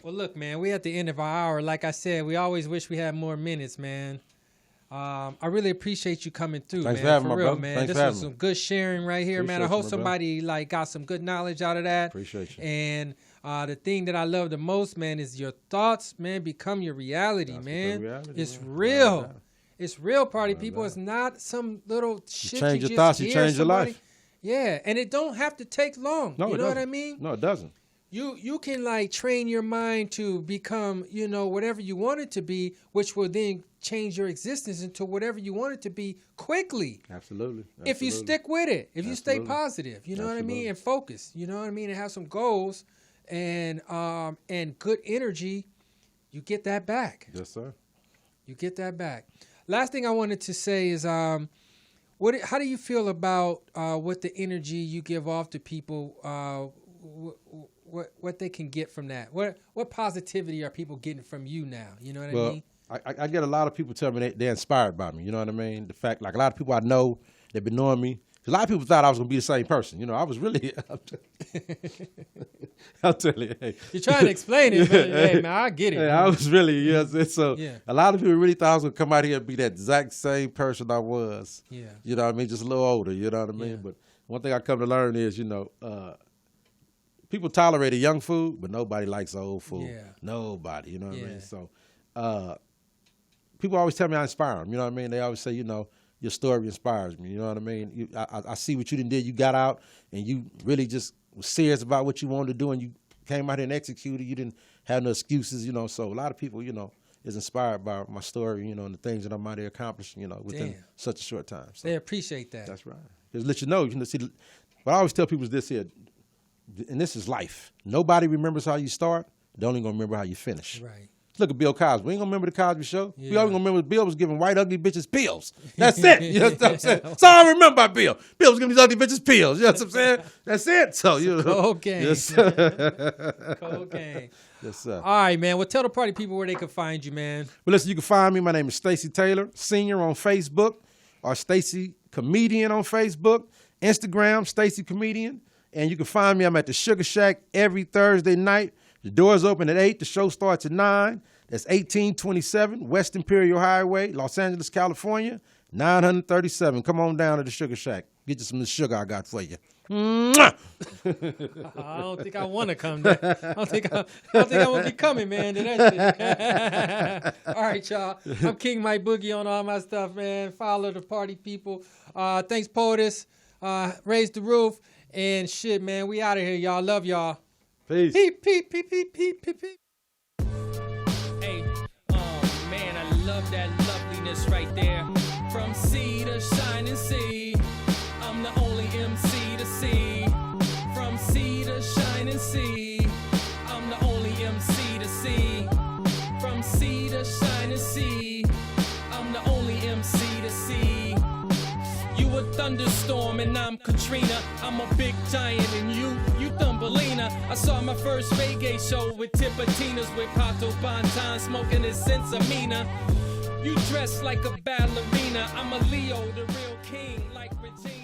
Well, look, man, we at the end of our hour. Like I said, we always wish we had more minutes, man. I really appreciate you coming through, Thanks man. for having for me, real, brother. man. Thanks This for was having some good sharing right here, man. I hope somebody got some good knowledge out of that. Appreciate you. And the thing that I love the most, man, is your thoughts, man, become your reality, man. It's real. It's real, party people. It's not some little shit you change your just thoughts, you hear change your somebody. life. Yeah, and it don't have to take long. No, you know what I mean? No, it doesn't. You can like train your mind to become, you know, whatever you want it to be, which will then change your existence into whatever you want it to be quickly. Absolutely. If you stick with it, if you stay positive, you know what I mean, and focus, you know what I mean, and have some goals and good energy, you get that back. Yes, sir. You get that back. Last thing I wanted to say is, how do you feel about what the energy you give off to people? What they can get from that? What positivity are people getting from you now? You know what I mean? I get a lot of people tell me they're inspired by me. You know what I mean? The fact, like a lot of people I know, they've been knowing me. A lot of people thought I was going to be the same person. You know, I was really, I'll tell you. Hey. You're trying to explain it, but hey, man, I get it. Hey, I was really, a lot of people really thought I was going to come out here and be that exact same person I was. Yeah. You know what I mean? Just a little older, you know what I mean? Yeah. But one thing I come to learn is, you know, people tolerated young food, but nobody likes old food. Yeah. Nobody, you know what I Yeah. mean? So people always tell me I inspire them, you know what I mean? They always say, you know, your story inspires me, you know what I mean? I see what you done did. You got out and you really just was serious about what you wanted to do, and you came out here and executed. You didn't have no excuses, you know. So a lot of people, you know, is inspired by my story, you know, and the things that I'm out here accomplishing, you know, within such a short time. So They appreciate that. that's right. Just let you know, see, what I always tell people is this here, and this is life. Nobody remembers how you start. They're only going to remember how you finish. Right. Look at Bill Cosby. We ain't going to remember the Cosby Show. Yeah. We only going to remember Bill was giving white ugly bitches pills. That's it. You know what I'm saying? That's all I remember about Bill. Bill was giving these ugly bitches pills. You know what I'm saying? That's it. So, you know. Cocaine. Yes, Cocaine. yes, sir. All right, man. Well, tell the party people where they can find you, man. Well, listen, you can find me. My name is Stacey Taylor, Senior on Facebook, or Stacey Comedian on Facebook, Instagram, Stacey Comedian. And you can find me. I'm at the Sugar Shack every Thursday night. The doors open at 8. The show starts at 9. That's 1827 West Imperial Highway, Los Angeles, California, 937. Come on down to the Sugar Shack. Get you some of the sugar I got for you. Mwah! I don't think I want to come there. I don't think I'm going to be coming, man, to that shit. All right, y'all. I'm King Mike Boogie on all my stuff, man. Follow the party people. Thanks, POTUS. Raise the roof. And shit, man. We out of here, y'all. Love y'all. Peace. Peep, peep, peep, peep, peep, peep, peep. Hey, oh man, I love that loveliness right there. From sea to shining sea, I'm the only MC to see. From sea to shining sea, I'm the only MC to see. From sea to shining sea, I'm the only MC to see. You a thunderstorm and I'm Katrina. I'm a big giant and you Thumbelina. I saw my first reggae show with Tipatinas, with Pato Bantan smoking his Sensamina. You dress like a ballerina. I'm a Leo, the real king, like Regina.